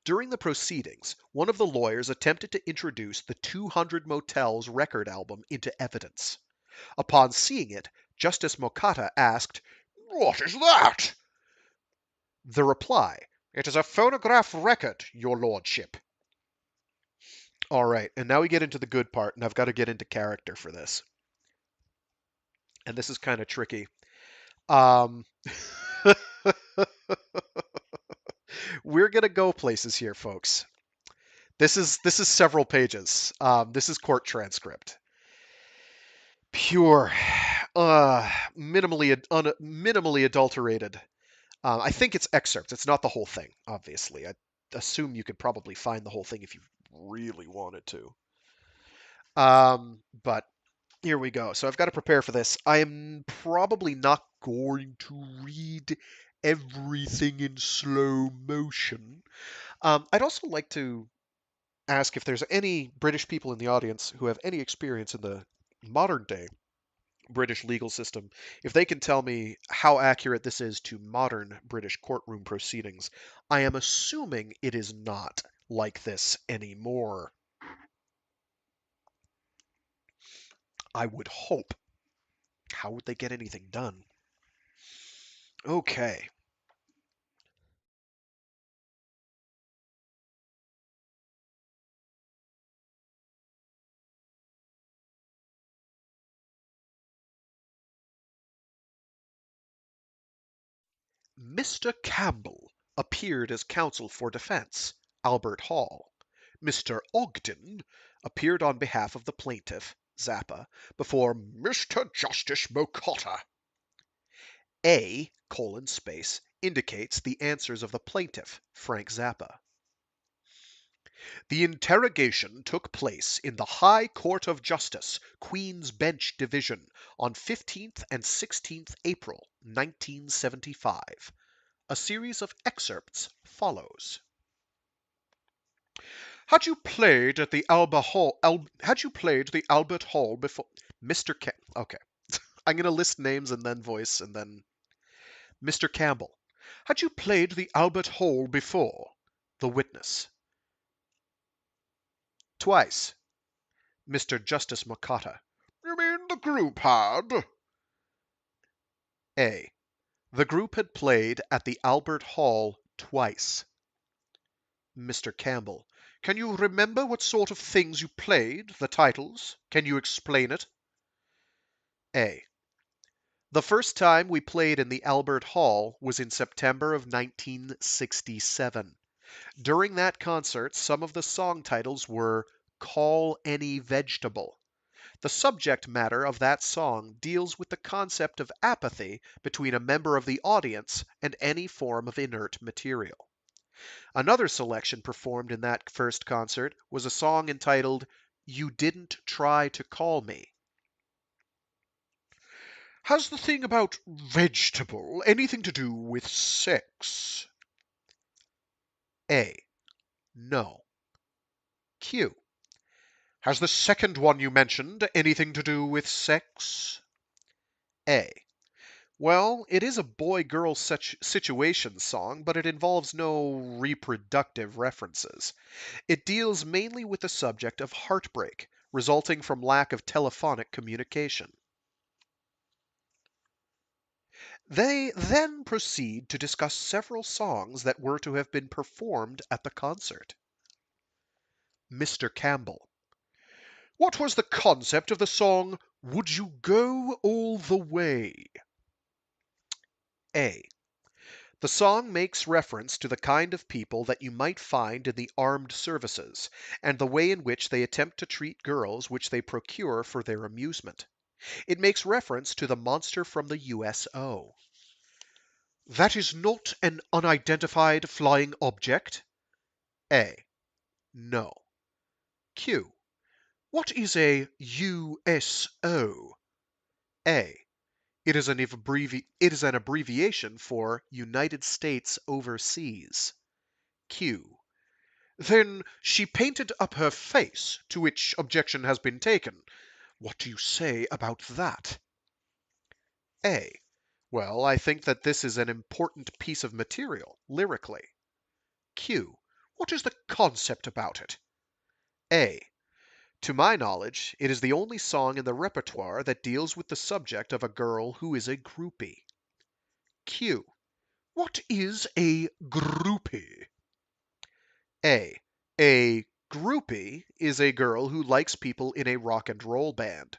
A: During the proceedings, one of the lawyers attempted to introduce the 200 Motels record album into evidence. Upon seeing it, Justice Mokata asked, "What is that?" The reply, It is a phonograph record, your lordship. All right, and now we get into the good part, and I've got to get into character for this. And this is kind of tricky. Um, we're gonna go places here, folks. This is several pages. This is court transcript. Pure, minimally adulterated. I think it's excerpts. It's not the whole thing, obviously. I assume you could probably find the whole thing if you really wanted to. But here we go. So I've got to prepare for this. I am probably not going to read everything in slow motion. I'd also like to ask if there's any British people in the audience who have any experience in the modern day British legal system, if they can tell me how accurate this is to modern British courtroom proceedings. I am assuming it is not like this anymore. I would hope. How would they get anything done? Okay. Mr. Campbell appeared as counsel for defense, Albert Hall. Mr. Ogden appeared on behalf of the plaintiff, Zappa, before Mr. Justice Mocotta. A: space indicates the answers of the plaintiff, Frank Zappa. The interrogation took place in the High Court of Justice, Queen's Bench Division, on 15th and 16th April, 1975. A series of excerpts follows. Had you played at the Albert Hall before Mr. Okay. I'm going to list names and then voice and then Mr. Campbell. Had you played the Albert Hall before? The witness. Twice. Mr. Justice Mocotta. You mean the group had? A. The group had played at the Albert Hall twice. Mr. Campbell. Can you remember what sort of things you played, the titles? Can you explain it? A. The first time we played in the Albert Hall was in September of 1967. During that concert, some of the song titles were Call Any Vegetable. The subject matter of that song deals with the concept of apathy between a member of the audience and any form of inert material. Another selection performed in that first concert was a song entitled You Didn't Try to Call Me. Has the thing about vegetable anything to do with sex? A. No. Q. Has the second one you mentioned anything to do with sex? A. Well, it is a boy-girl situation song, but it involves no reproductive references. It deals mainly with the subject of heartbreak, resulting from lack of telephonic communication. They then proceed to discuss several songs that were to have been performed at the concert. Mr. Campbell. What was the concept of the song Would You Go All the Way? A. The song makes reference to the kind of people that you might find in the armed services, and the way in which they attempt to treat girls which they procure for their amusement. It makes reference to the monster from the USO. That is not an unidentified flying object? A. No. Q. What is a USO? A. It is an abbreviation for United States Overseas. Q. Then she painted up her face, to which objection has been taken. What do you say about that? A. Well, I think that this is an important piece of material, lyrically. Q. What is the concept about it? A. To my knowledge, it is the only song in the repertoire that deals with the subject of a girl who is a groupie. Q. What is a groupie? A. A groupie is a girl who likes people in a rock and roll band.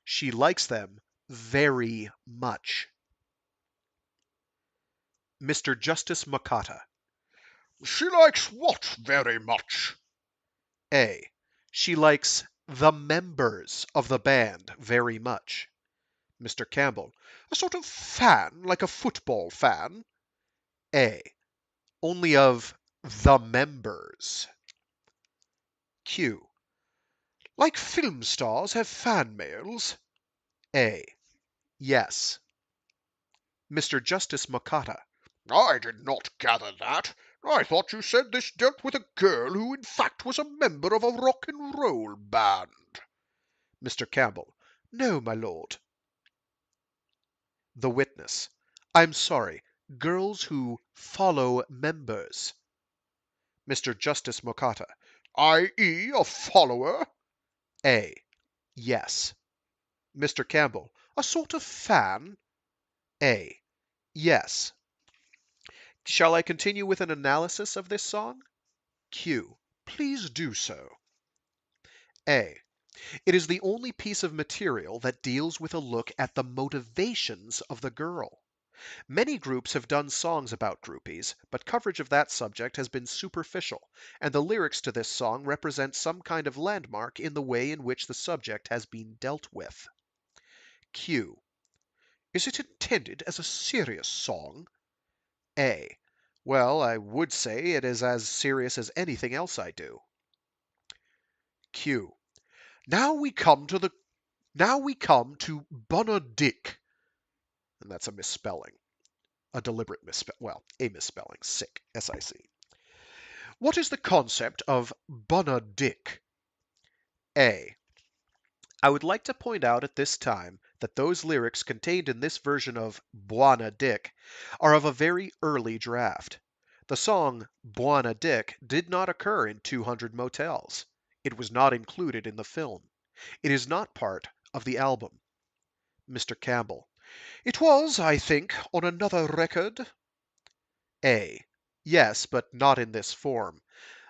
A: She likes them very much. Mr. Justice Makata. She likes what very much? A. She likes the members of the band very much. Mr. Campbell. A sort of fan, like a football fan? A. Only of the members. Q. Like film stars have fan mails? A. Yes. Mr. Justice Makata. I did not gather that. I thought you said this dealt with a girl who in fact was a member of a rock and roll band. Mr. Campbell. No, my lord. The witness. I'm sorry. Girls who follow members. Mr. Justice Mokata. I.e. a follower? A. Yes. Mr. Campbell. A sort of fan? A. Yes. Shall I continue with an analysis of this song? Q. Please do so. A. It is the only piece of material that deals with a look at the motivations of the girl. Many groups have done songs about groupies, but coverage of that subject has been superficial, and the lyrics to this song represent some kind of landmark in the way in which the subject has been dealt with. Q. Is it intended as a serious song? A. Well, I would say it is as serious as anything else I do. Q. Now we come to Bonadick. And that's a misspelling. A deliberate misspelling. Well, a misspelling. Sick. S-I-C. What is the concept of Bonadick? A. I would like to point out at this time that those lyrics contained in this version of Buona Dick are of a very early draft. The song Buona Dick did not occur in 200 Motels. It was not included in the film. It is not part of the album. Mr. Campbell. It was, I think, on another record. A. Yes, but not in this form.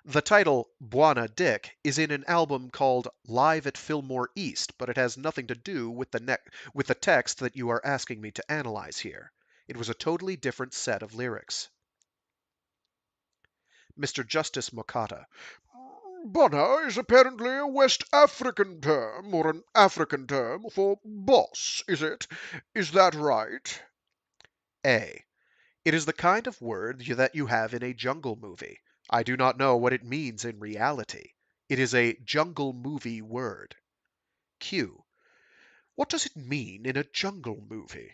A: The title Buona Dick is in an album called Live at Fillmore East, but it has nothing to do with the text that you are asking me to analyze here. It was a totally different set of lyrics. Mr. Justice Mokata. Bona is apparently a West African term, or an African term, for boss, is it? Is that right? A. It is the kind of word that you have in a jungle movie. I do not know what it means in reality. It is a jungle movie word. Q. What does it mean in a jungle movie?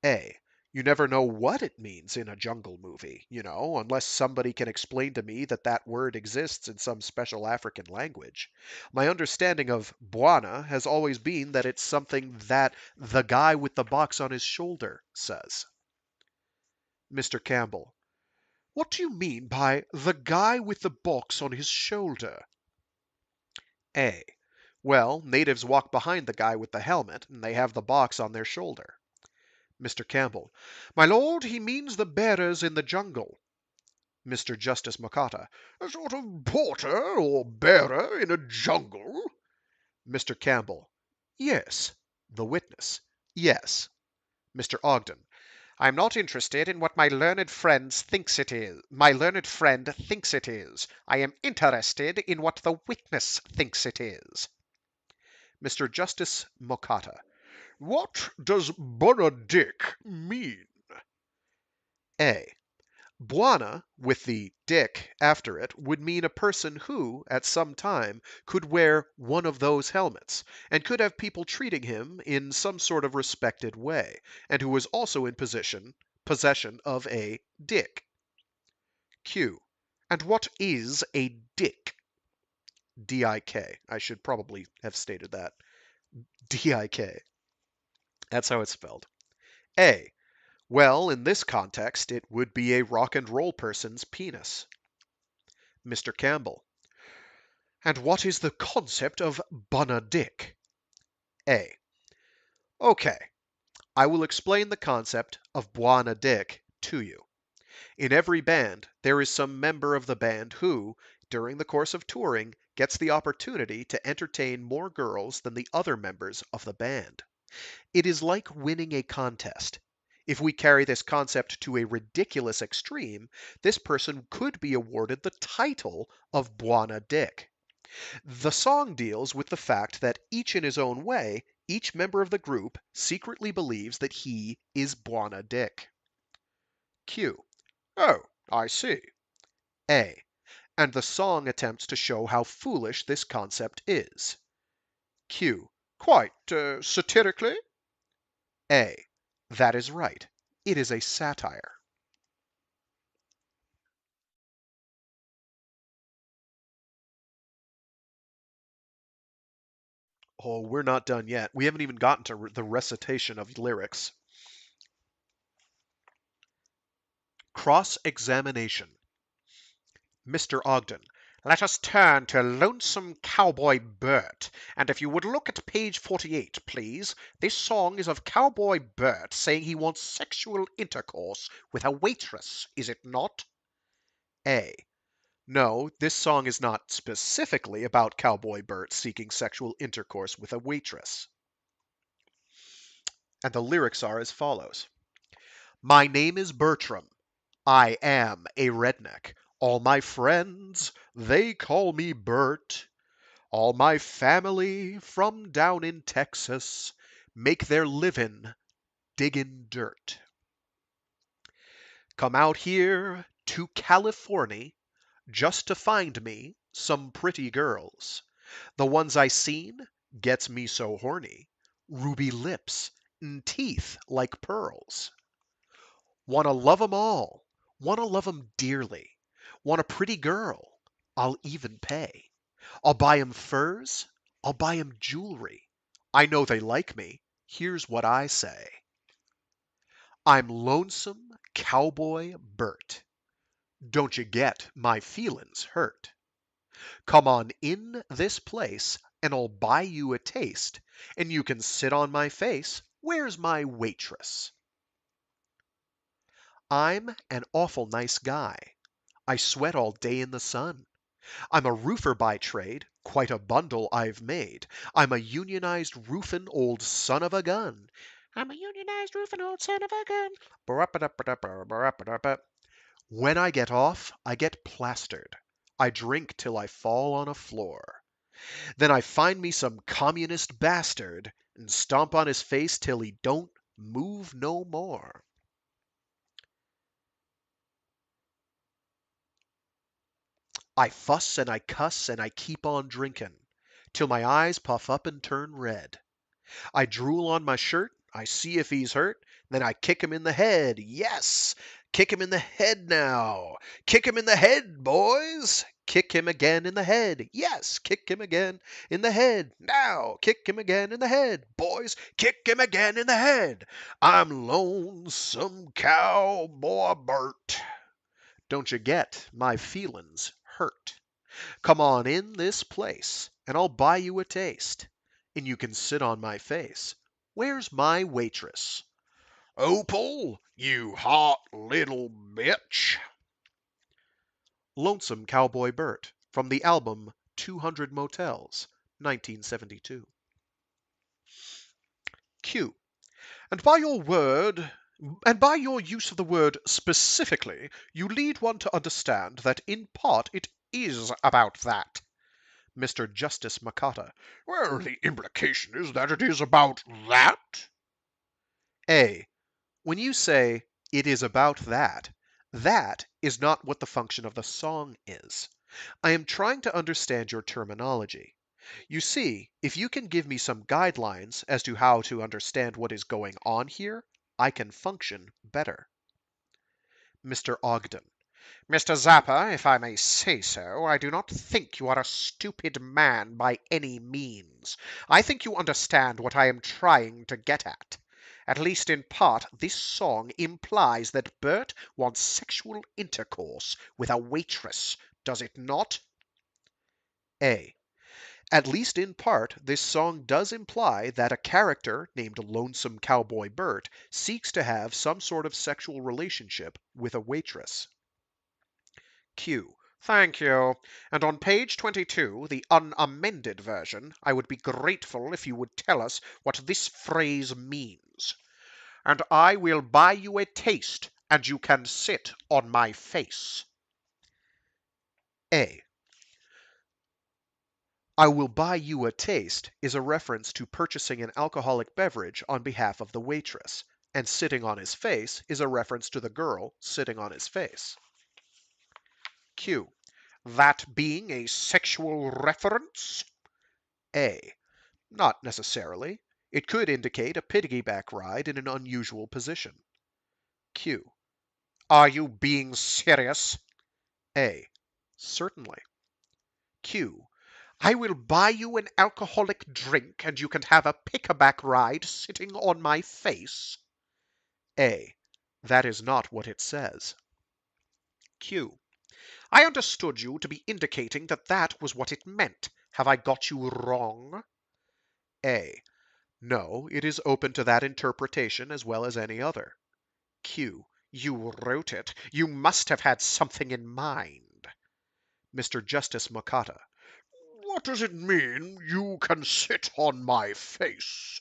A: A. You never know what it means in a jungle movie, unless somebody can explain to me that that word exists in some special African language. My understanding of Bwana has always been that it's something that the guy with the box on his shoulder says. Mr. Campbell. What do you mean by the guy with the box on his shoulder? A. Well, natives walk behind the guy with the helmet, and they have the box on their shoulder. Mr. Campbell. My lord, he means the bearers in the jungle. Mr. Justice Makata. A sort of porter or bearer in a jungle? Mr. Campbell. Yes. The witness. Yes. Mr. Ogden. I am not interested in what my learned friend thinks it is. I am interested in what the witness thinks it is. Mr. Justice Mokata. What does Bonadick mean? A. Bwana, with the dick after it, would mean a person who, at some time, could wear one of those helmets, and could have people treating him in some sort of respected way, and who was also in possession of a dick. Q. And what is a dick? D-I-K. I should probably have stated that. D-I-K. That's how it's spelled. A. Well, in this context, it would be a rock and roll person's penis. Mr. Campbell. And what is the concept of Bonadick? A. Okay, I will explain the concept of Buona Dick to you. In every band, there is some member of the band who, during the course of touring, gets the opportunity to entertain more girls than the other members of the band. It is like winning a contest. If we carry this concept to a ridiculous extreme, this person could be awarded the title of Buona Dick. The song deals with the fact that each in his own way, each member of the group secretly believes that he is Buona Dick. Q. Oh, I see. A. And the song attempts to show how foolish this concept is. Q. Quite satirically? A. That is right. It is a satire. Oh, we're not done yet. We haven't even gotten to the recitation of lyrics. Cross-examination. Mr. Ogden. Let us turn to Lonesome Cowboy Bert. And if you would look at page 48, please. This song is of Cowboy Bert saying he wants sexual intercourse with a waitress, is it not? A. No, this song is not specifically about Cowboy Bert seeking sexual intercourse with a waitress. And the lyrics are as follows. My name is Bertram. I am a redneck. All my friends, they call me Bert. All my family from down in Texas make their livin' diggin' dirt. Come out here to Californy just to find me some pretty girls. The ones I seen gets me so horny. Ruby lips and teeth like pearls. Wanna love 'em all. Wanna love 'em dearly. Want a pretty girl. I'll even pay. I'll buy 'em furs. I'll buy 'em jewelry. I know they like me. Here's what I say. I'm lonesome cowboy Bert. Don't you get my feelin's hurt? Come on in this place and I'll buy you a taste, and you can sit on my face. Where's my waitress? I'm an awful nice guy. I sweat all day in the sun. I'm a roofer by trade, quite a bundle I've made. I'm a unionized roofin' old son of a gun. I'm a unionized roofin' old son of a gun. When I get off, I get plastered. I drink till I fall on a floor. Then I find me some communist bastard and stomp on his face till he don't move no more. I fuss and I cuss and I keep on drinkin' till my eyes puff up and turn red. I drool on my shirt, I see if he's hurt, then I kick him in the head. Yes! Kick him in the head now. Kick him in the head, boys. Kick him again in the head. Yes, kick him again in the head. Now, kick him again in the head. Boys, kick him again in the head. I'm lonesome cowboy Bert. Don't you get my feelin's hurt? Come on in this place, and I'll buy you a taste, and you can sit on my face. Where's my waitress? Opal, you hot little bitch. Lonesome Cowboy Bert, from the album 200 Motels, 1972. Q. And by your word, and by your use of the word specifically, you lead one to understand that in part it is about that. Mr. Justice Makata. Well, the implication is that it is about that. A. When you say, it is about that, that is not what the function of the song is. I am trying to understand your terminology. You see, if you can give me some guidelines as to how to understand what is going on here, I can function better. Mr. Ogden. Mr. Zappa, if I may say so, I do not think you are a stupid man by any means. I think you understand what I am trying to get at. At least in part, this song implies that Bert wants sexual intercourse with a waitress, does it not? A. At least in part, this song does imply that a character named Lonesome Cowboy Bert seeks to have some sort of sexual relationship with a waitress. Q. Thank you. And on page 22, the unamended version, I would be grateful if you would tell us what this phrase means. And I will buy you a taste, and you can sit on my face. A. I will buy you a taste is a reference to purchasing an alcoholic beverage on behalf of the waitress, and sitting on his face is a reference to the girl sitting on his face. Q. That being a sexual reference? A. Not necessarily. It could indicate a piggyback ride in an unusual position. Q. Are you being serious? A. Certainly. Q. I will buy you an alcoholic drink and you can have a pickaback ride sitting on my face. A. That is not what it says. Q. I understood you to be indicating that that was what it meant. Have I got you wrong? A. No, it is open to that interpretation as well as any other. Q. You wrote it. You must have had something in mind. Mr. Justice Mokata. What does it mean, you can sit on my face?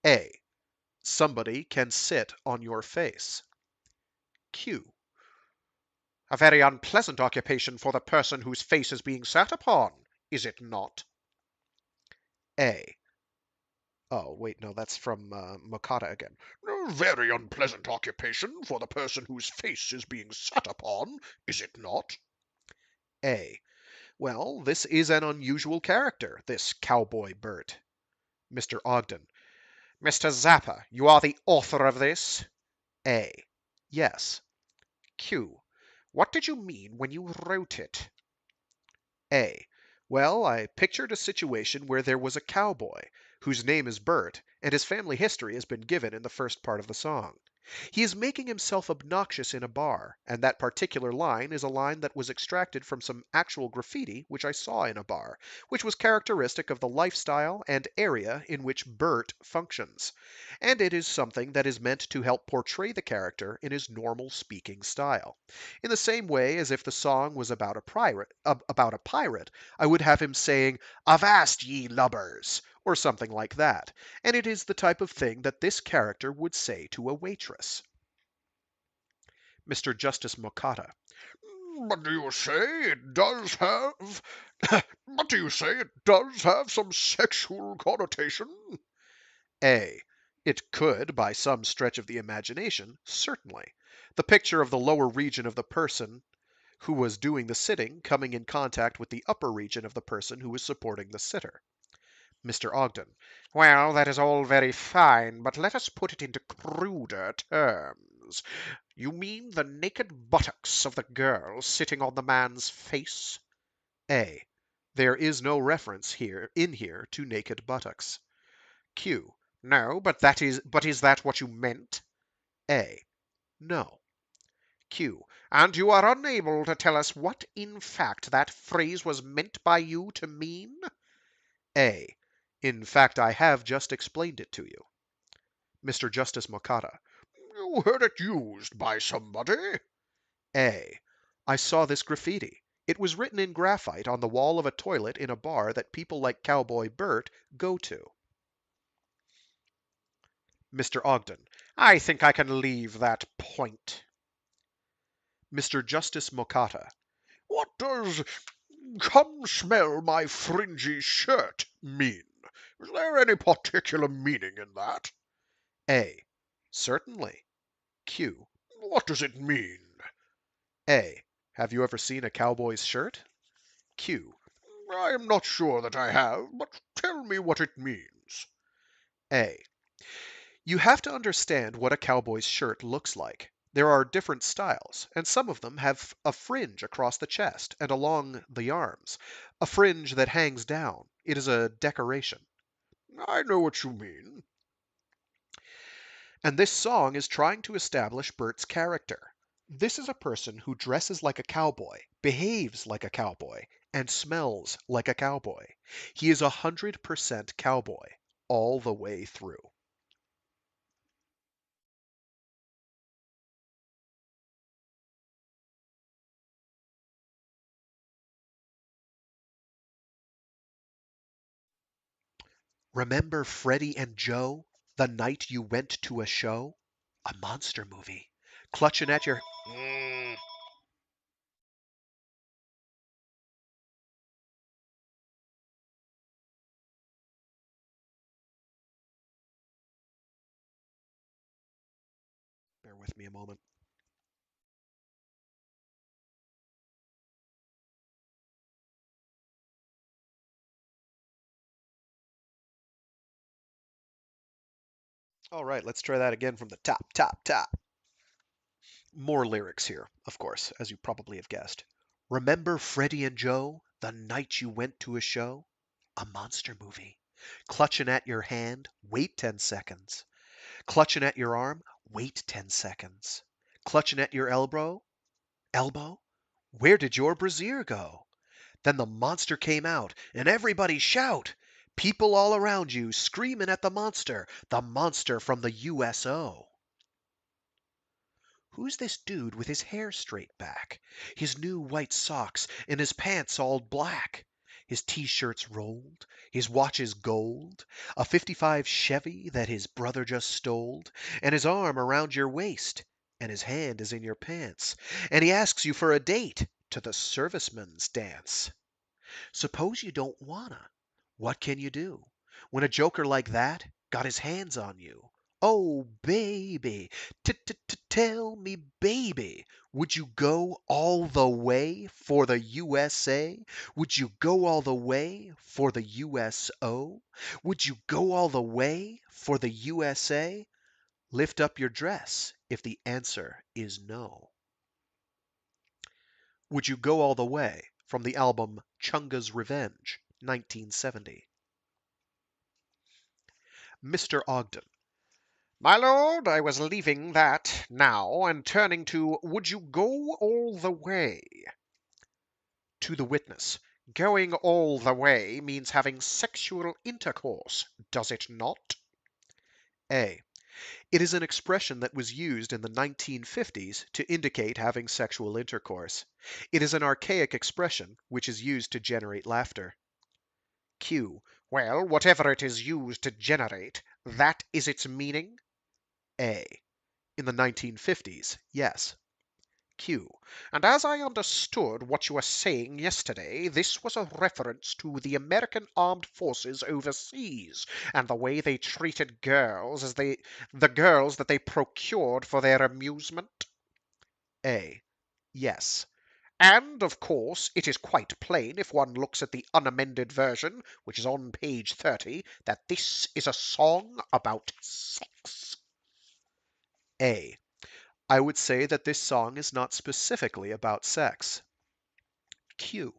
A: A. Somebody can sit on your face. Q. A very unpleasant occupation for the person whose face is being sat upon, is it not? A. Oh, wait, no, that's from Mokata again. A very unpleasant occupation for the person whose face is being sat upon, is it not? A. Well, this is an unusual character, this Cowboy Bert. Mr. Ogden. Mr. Zappa, you are the author of this? A. Yes. Q. What did you mean when you wrote it? A. Well, I pictured a situation where there was a cowboy, whose name is Bert, and his family history has been given in the first part of the song. He is making himself obnoxious in a bar, and that particular line is a line that was extracted from some actual graffiti which I saw in a bar, which was characteristic of the lifestyle and area in which Bert functions. And it is something that is meant to help portray the character in his normal speaking style. In the same way as if the song was about a pirate, I would have him saying, "Avast, ye lubbers!" or something like that, and it is the type of thing that this character would say to a waitress. Mr. Justice Mokata. But do you say it does have... but do you say it does have some sexual connotation? A. It could, by some stretch of the imagination, certainly. The picture of the lower region of the person who was doing the sitting coming in contact with the upper region of the person who was supporting the sitter. Mr. Ogden. Well, that is all very fine, but let us put it into cruder terms. You mean the naked buttocks of the girl sitting on the man's face? A. There is no reference here to naked buttocks. Q. No, but is that what you meant? A. No. Q. And you are unable to tell us what in fact that phrase was meant by you to mean? A. In fact, I have just explained it to you. Mr. Justice Mokata. You heard it used by somebody? A. I saw this graffiti. It was written in graphite on the wall of a toilet in a bar that people like Cowboy Bert go to. Mr. Ogden. I think I can leave that point. Mr. Justice Mokata. What does "come smell my fringy shirt" mean? Is there any particular meaning in that? A. Certainly. Q. What does it mean? A. Have you ever seen a cowboy's shirt? Q. I am not sure that I have, but tell me what it means. A. You have to understand what a cowboy's shirt looks like. There are different styles, and some of them have a fringe across the chest and along the arms, a fringe that hangs down. It is a decoration. I know what you mean. And this song is trying to establish Bert's character. This is a person who dresses like a cowboy, behaves like a cowboy, and smells like a cowboy. He is 100% cowboy all the way through. Remember Freddie and Joe, the night you went to a show? A monster movie. Clutching at your. Bear with me a moment. All right, let's try that again from the top, top, top. More lyrics here, of course, as you probably have guessed. Remember Freddie and Joe, the night you went to a show? A monster movie. Clutching at your hand, wait 10 seconds. Clutching at your arm, wait 10 seconds. Clutching at your elbow? Where did your brassiere go? Then the monster came out, and everybody shout! People all around you screaming at the monster from the USO. Who's this dude with his hair straight back, his new white socks, and his pants all black? His t-shirt's rolled, his watch is gold, a '55 Chevy that his brother just stole, and his arm around your waist, and his hand is in your pants, and he asks you for a date to the servicemen's dance. Suppose you don't wanna. What can you do when a joker like that got his hands on you? Oh, baby, tell me, baby, would you go all the way for the USA? Would you go all the way for the USO? Would you go all the way for the USA? Lift up your dress if the answer is no. Would You Go All the Way from the album Chunga's Revenge, 1970. Mr. Ogden. My lord, I was leaving that now and turning to Would you go all the way? To the witness. Going all the way means having sexual intercourse, does it not? A. It is an expression that was used in the 1950s to indicate having sexual intercourse. It is an archaic expression which is used to generate laughter. Q. Well, whatever it is used to generate, that is its meaning? A. In the 1950s, yes. Q. And as I understood what you were saying yesterday, this was a reference to the American armed forces overseas and the way they treated girls as the girls that they procured for their amusement? A. Yes. And, of course, it is quite plain if one looks at the unamended version, which is on page 30, that this is a song about sex. A. I would say that this song is not specifically about sex. Q.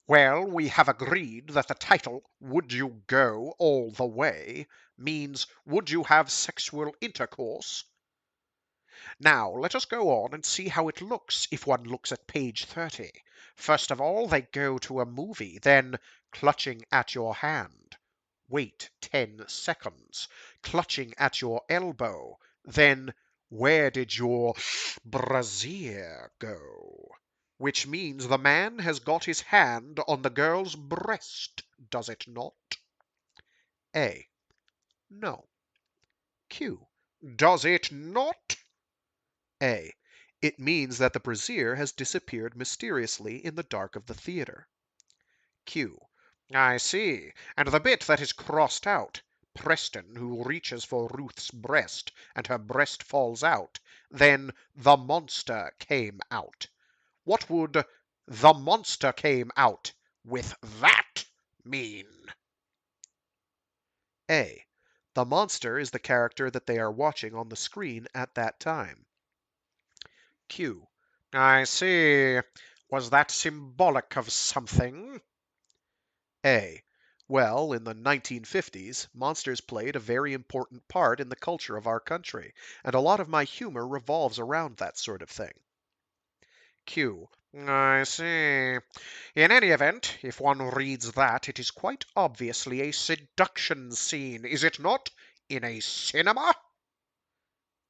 A: Well, we have agreed that the title, Would You Go All the Way, means Would you have sexual intercourse? Now, let us go on and see how it looks if one looks at page 30. First of all, they go to a movie, then clutching at your hand. Wait 10 seconds. Clutching at your elbow. Then, where did your brassiere go? Which means the man has got his hand on the girl's breast, does it not? A. No. Q. Does it not? A. It means that the brassiere has disappeared mysteriously in the dark of the theater. Q. I see. And the bit that is crossed out. Preston, who reaches for Ruth's breast, and her breast falls out. Then the monster came out. What would the monster came out with that mean? A. The monster is the character that they are watching on the screen at that time. Q. I see. Was that symbolic of something? A. Well, in the 1950s, monsters played a very important part in the culture of our country, and a lot of my humor revolves around that sort of thing. Q. I see. In any event, if one reads that, it is quite obviously a seduction scene, is it not? In a cinema?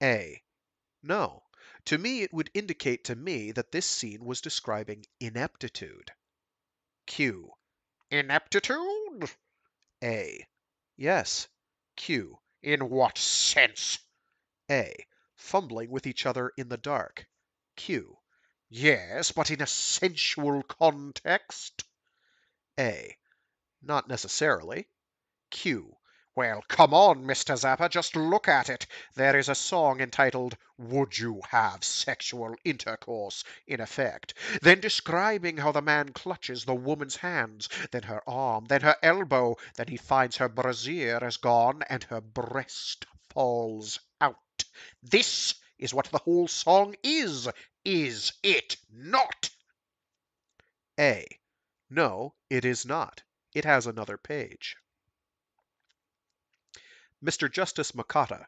A: A. No. To me, it would indicate to me that this scene was describing ineptitude. Q. Ineptitude? A. Yes. Q. In what sense? A. Fumbling with each other in the dark. Q. Yes, but in a sensual context? A. Not necessarily. Q. Well, come on, Mr. Zappa, just look at it. There is a song entitled Would You Have Sexual Intercourse, in effect, then describing how the man clutches the woman's hands, then her arm, then her elbow, then he finds her brassiere is gone and her breast falls out. This is what the whole song is it not? A. No, it is not. It has another page. Mr. Justice Makata.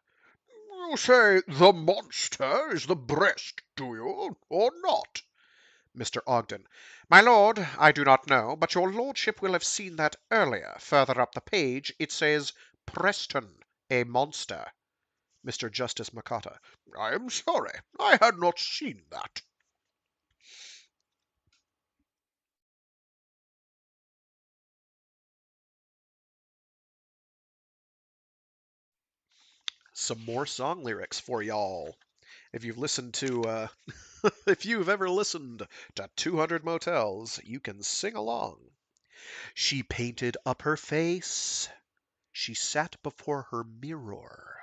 A: You say the monster is the breast, do you, or not? Mr. Ogden. My lord, I do not know, but your lordship will have seen that earlier. Further up the page it says Preston, a monster. Mr. Justice Makata. I am sorry, I had not seen that. Some more song lyrics for y'all. If you've listened to, if you've ever listened to 200 Motels, you can sing along. She painted up her face. She sat before her mirror.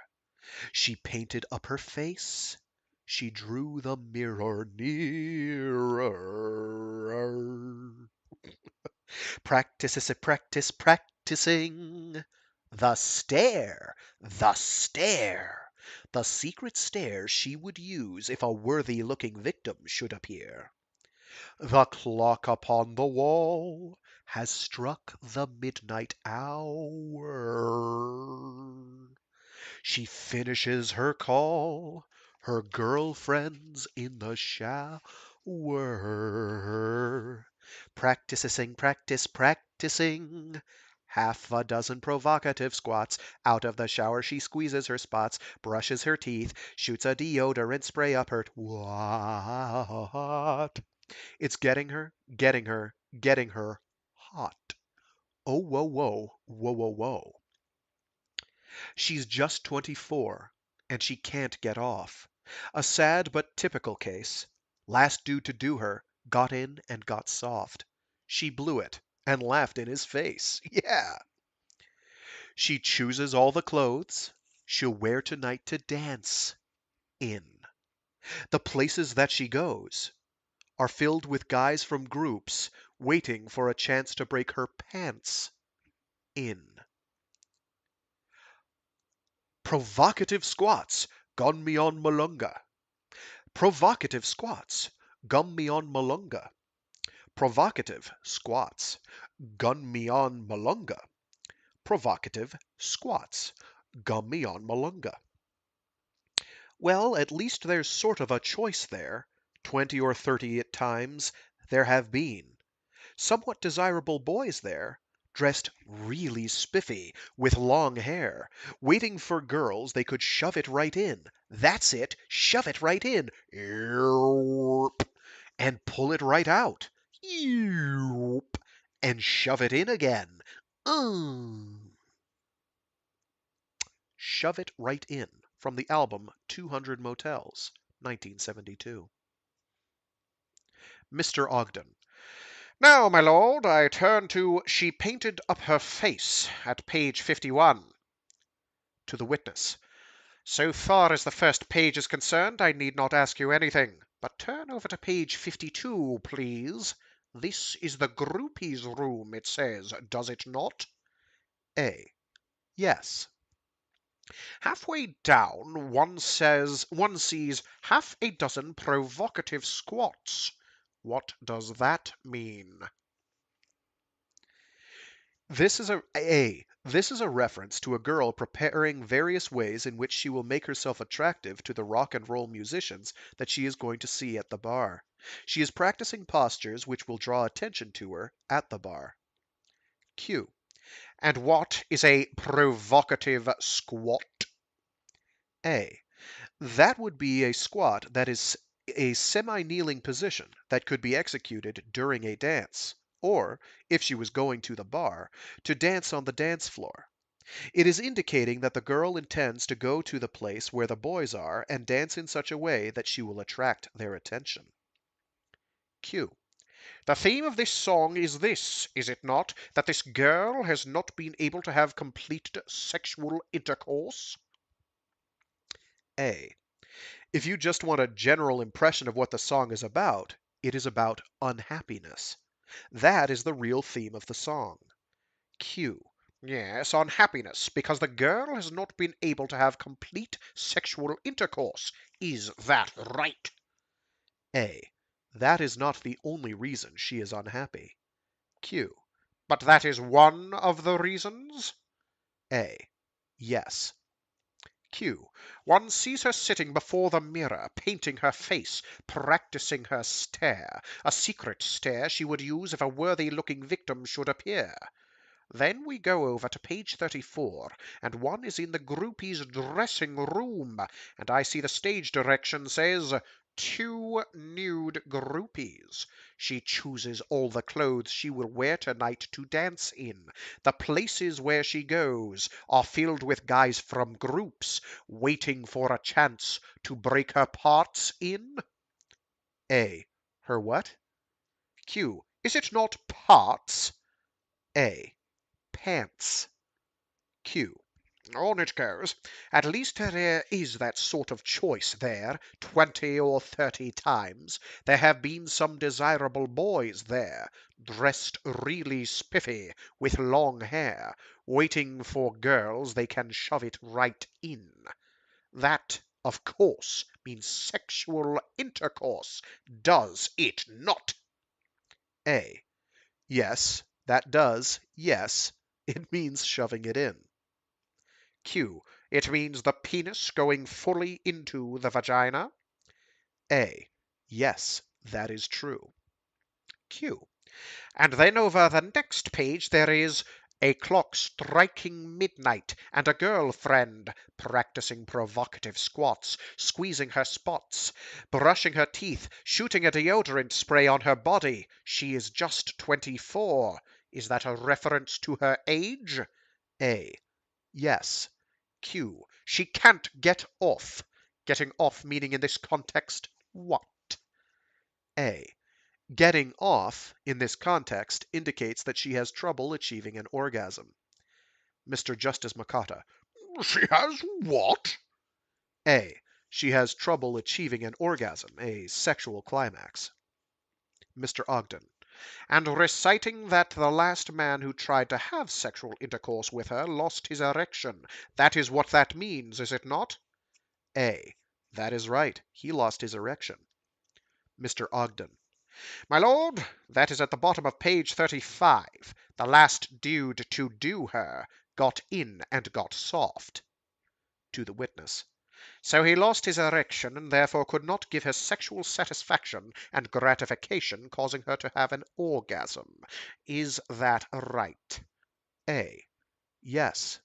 A: She painted up her face. She drew the mirror nearer. Practicing. The stare, the stare. The secret stare she would use if a worthy looking victim should appear. The clock upon the wall has struck the midnight hour. She finishes her call, her girlfriend's in the shower. Practicing. Half a dozen provocative squats. Out of the shower she squeezes her spots, brushes her teeth, shoots a deodorant spray up her twat. It's getting her hot. Oh, whoa, whoa, whoa, whoa, whoa. She's just 24, and she can't get off. A sad but typical case. Last dude to do her got in and got soft. She blew it and laughed in his face. Yeah. She chooses all the clothes she'll wear tonight to dance in. The places that she goes are filled with guys from groups waiting for a chance to break her pants in. Provocative squats, gun me on Malunga. Provocative squats, gun me on Malunga. Provocative squats, gun me on Malunga. Provocative squats, gun me on Malunga. Well, at least there's sort of a choice there. 20 or 30 at times there have been. Somewhat desirable boys there, dressed really spiffy, with long hair, waiting for girls they could shove it right in. That's it, shove it right in. And pull it right out. And shove it in again. Shove It Right In from the album 200 Motels, 1972. Mr. Ogden. Now, my lord, I turn to She Painted Up Her Face at page 51. To the witness. So far as the first page is concerned, I need not ask you anything. But turn over to page 52, please. This is the groupies' room, it says, does it not? A. Yes. Halfway down, one sees half a dozen provocative squats. What does that mean? This is This is a reference to a girl preparing various ways in which she will make herself attractive to the rock and roll musicians that she is going to see at the bar. She is practicing postures which will draw attention to her at the bar. Q. And what is a provocative squat? A. That would be a squat that is a semi-kneeling position that could be executed during a dance, or, if she was going to the bar, to dance on the dance floor. It is indicating that the girl intends to go to the place where the boys are and dance in such a way that she will attract their attention. Q. The theme of this song is this, is it not, that this girl has not been able to have complete sexual intercourse? A. If you just want a general impression of what the song is about, it is about unhappiness. That is the real theme of the song. Q. Yes, unhappiness, because the girl has not been able to have complete sexual intercourse. Is that right? A. That is not the only reason she is unhappy. Q. But that is one of the reasons? A. Yes. Q. One sees her sitting before the mirror, painting her face, practicing her stare, a secret stare she would use if a worthy-looking victim should appear. Then we go over to page 34, and one is in the groupie's dressing room, and I see the stage direction says, 2 nude groupies. She chooses all the clothes she will wear tonight to dance in. The places where she goes are filled with guys from groups, waiting for a chance to break her parts in. A. Her what? Q. Is it not parts? A. Pants. Q. On it goes. At least there is that sort of choice there, 20 or 30 times. There have been some desirable boys there, dressed really spiffy, with long hair, waiting for girls they can shove it right in. That, of course, means sexual intercourse, does it not? A. Yes, that does, yes. It means shoving it in. Q. It means the penis going fully into the vagina? A. Yes, that is true. Q. And then over the next page there is a clock striking midnight and a girl friend practicing provocative squats, squeezing her spots, brushing her teeth, shooting a deodorant spray on her body. She is just 24. Is that a reference to her age? A. Yes. Q. She can't get off. Getting off meaning in this context what? A. Getting off in this context indicates that she has trouble achieving an orgasm. Mr. Justice Makata. She has what? A. She has trouble achieving an orgasm, a sexual climax. Mr. Ogden. And reciting that the last man who tried to have sexual intercourse with her lost his erection. That is what that means, is it not? A. That is right. He lost his erection. Mr. Ogden. My lord, that is at the bottom of page 35. The last dude to do her got in and got soft. To the witness. So he lost his erection and therefore could not give her sexual satisfaction and gratification, causing her to have an orgasm. Is that right? A. Yes.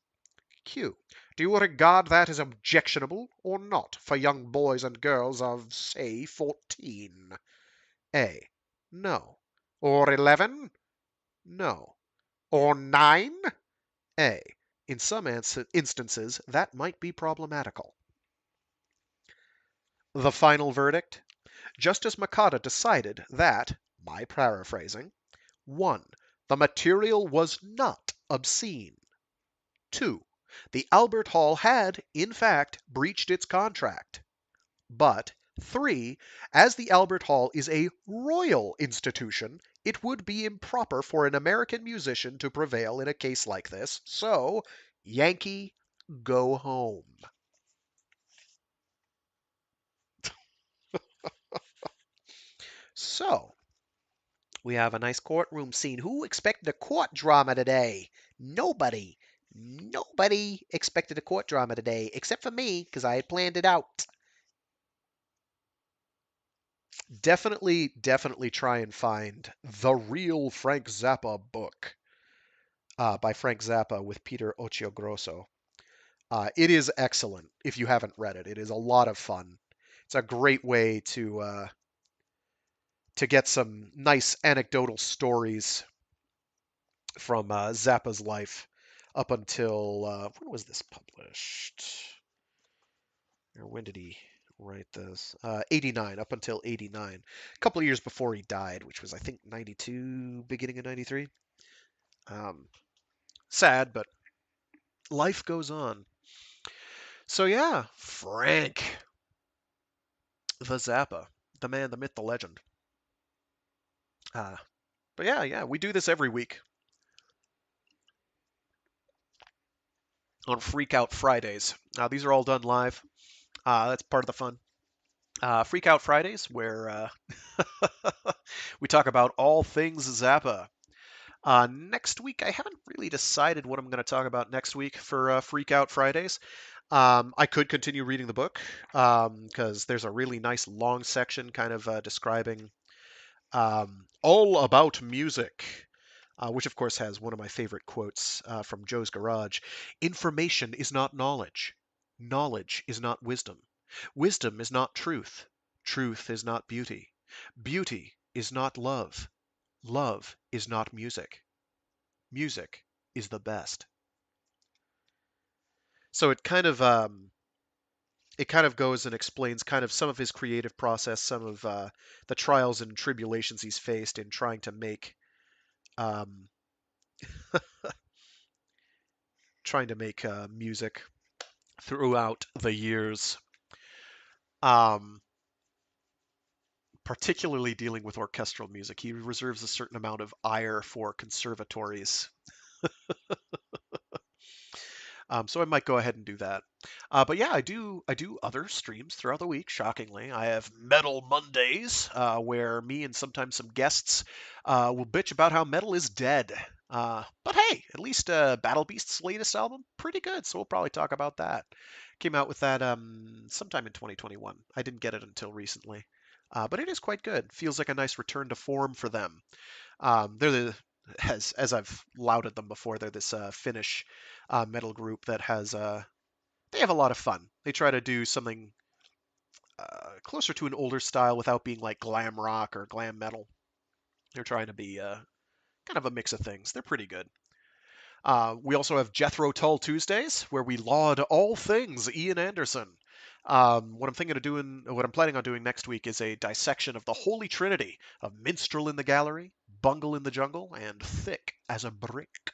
A: Q. Do you regard that as objectionable or not for young boys and girls of, say, 14? A. No. Or 11? No. Or 9? A. In some instances, that might be problematical. The final verdict? Justice Makata decided that, my paraphrasing, 1. The material was not obscene. 2. The Albert Hall had, in fact, breached its contract. But 3. As the Albert Hall is a royal institution, it would be improper for an American musician to prevail in a case like this. So, Yankee, go home. So, we have a nice courtroom scene. Who expected a court drama today? Nobody. Nobody expected a court drama today, except for me, because I had planned it out. Definitely try and find The Real Frank Zappa book by Frank Zappa with Peter Occhiogrosso. It is excellent if you haven't read it. It is a lot of fun. It's a great way to get some nice anecdotal stories from Zappa's life up until when was this published? Or when did he write this? 89, up until 89. A couple of years before he died, which was, I think, 92, beginning of 93. Um, sad, but life goes on. So, yeah, Frank, the Zappa, the man, the myth, the legend. Uh, but yeah, we do this every week on Freak Out Fridays. These are all done live. That's part of the fun. Freak Out Fridays, where we talk about all things Zappa. Next week, I haven't really decided what I'm going to talk about next week for Freak Out Fridays. I could continue reading the book because there's a really nice long section kind of describing all about music, which of course has one of my favorite quotes from Joe's Garage. Information is not knowledge. Knowledge is not wisdom. Wisdom is not truth. Truth is not beauty. Beauty is not love. Love is not music. Music is the best. So it kind of goes and explains kind of some of his creative process, some of the trials and tribulations he's faced in um, trying to make music throughout the years. Um, Particularly dealing with orchestral music, he reserves a certain amount of ire for conservatories. So I might go ahead and do that. But yeah, I do other streams throughout the week. Shockingly, I have Metal Mondays, where me and sometimes some guests will bitch about how metal is dead. But hey, at least Battle Beast's latest album, pretty good. So we'll probably talk about that. Came out with that sometime in 2021. I didn't get it until recently, but it is quite good. Feels like a nice return to form for them. They're the as I've lauded them before. They're this Finnish metal group that has they have a lot of fun. They try to do something closer to an older style without being like glam rock or glam metal. They're trying to be kind of a mix of things. They're pretty good. We also have Jethro Tull Tuesdays, where we laud all things Ian Anderson. What I'm planning on doing next week is a dissection of the Holy Trinity of Minstrel in the Gallery, Bungle in the Jungle, and Thick as a Brick.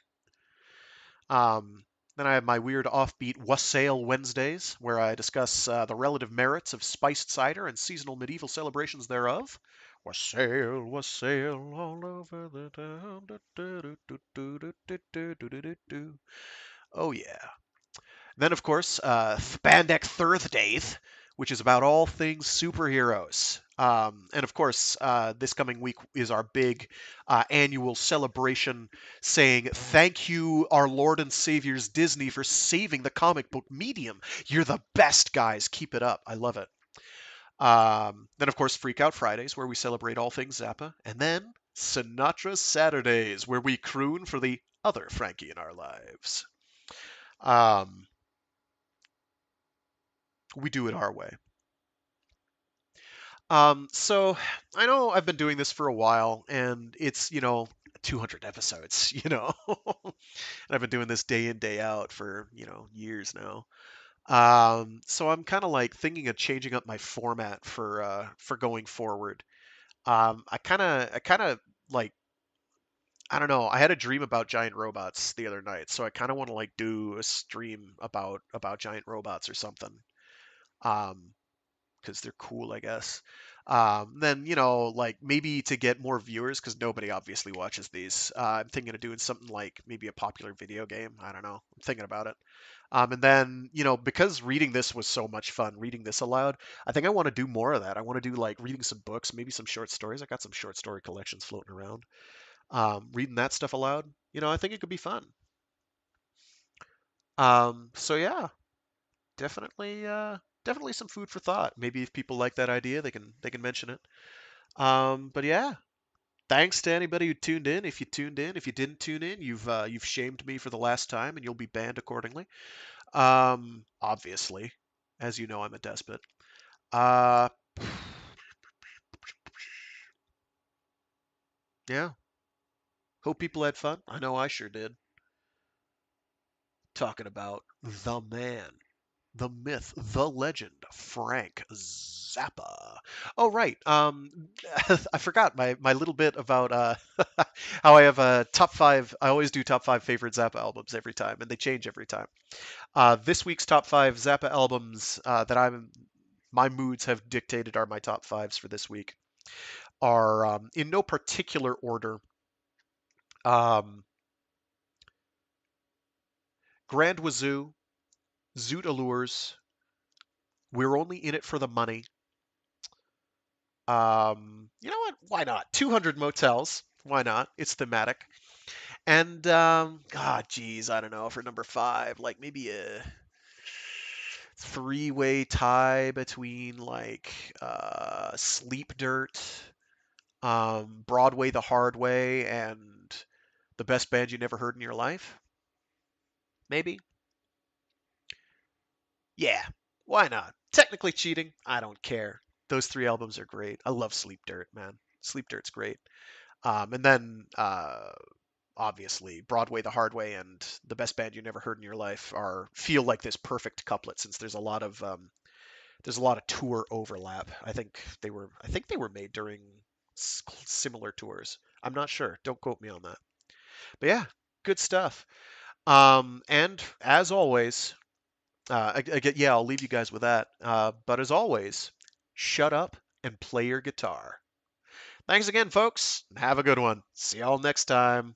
A: Then I have my weird offbeat Wassail Wednesdays, where I discuss the relative merits of spiced cider and seasonal medieval celebrations thereof. Wassail, wassail all over the town. Oh yeah. Then, of course, Spandex Thursdays, which is about all things superheroes. And of course, this coming week is our big annual celebration saying, thank you, our Lord and Saviors Disney, for saving the comic book medium. You're the best, guys. Keep it up. I love it. Then, of course, Freak Out Fridays, where we celebrate all things Zappa. And then Sinatra Saturdays, where we croon for the other Frankie in our lives. Um, we do it our way. So I know I've been doing this for a while, and it's 200 episodes, and I've been doing this day in day out for years now. So I'm kind of like thinking of changing up my format for going forward. I kind of like I don't know. I had a dream about giant robots the other night, so I kind of want to like do a stream about giant robots or something. Um, because they're cool, I guess. Then, like maybe to get more viewers, because nobody obviously watches these. I'm thinking of doing something like maybe a popular video game. I don't know. I'm thinking about it. And then, because reading this was so much fun, reading this aloud, I think I want to do more of that. I want to do like reading some books, maybe some short stories. I got some short story collections floating around. Reading that stuff aloud, I think it could be fun. So yeah, definitely some food for thought. Maybe if people like that idea, they can mention it. But yeah, thanks to anybody who tuned in. If you tuned in, if you didn't tune in, you've shamed me for the last time, and you'll be banned accordingly. Obviously, as you know, I'm a despot. Uh, yeah. Hope people had fun. I know I sure did. Talking about the man, the myth, the legend, Frank Zappa. Oh, right. I forgot my little bit about how I have a top five. I always do top five favorite Zappa albums every time, and they change every time. This week's top five Zappa albums my moods have dictated are my top fives for this week are in no particular order. Um, Grand Wazoo, Zoot Allures, We're Only in It for the Money. You know what? Why not? 200 Motels. Why not? It's thematic. And God, geez, I don't know. For number five, like maybe a three-way tie between like Sleep Dirt, Broadway the Hard Way, and the best band you never heard in your life. Maybe. Yeah. Why not? Technically cheating. I don't care. Those three albums are great. I love Sleep Dirt, man. Sleep Dirt's great. And then obviously Broadway the Hard Way and the best band you never heard in your life are feel like this perfect couplet since there's a lot of tour overlap. I think they were made during similar tours. I'm not sure. Don't quote me on that. But yeah, good stuff. And as always, yeah, I'll leave you guys with that. But as always, shut up and play your guitar. Thanks again, folks. Have a good one. See y'all next time.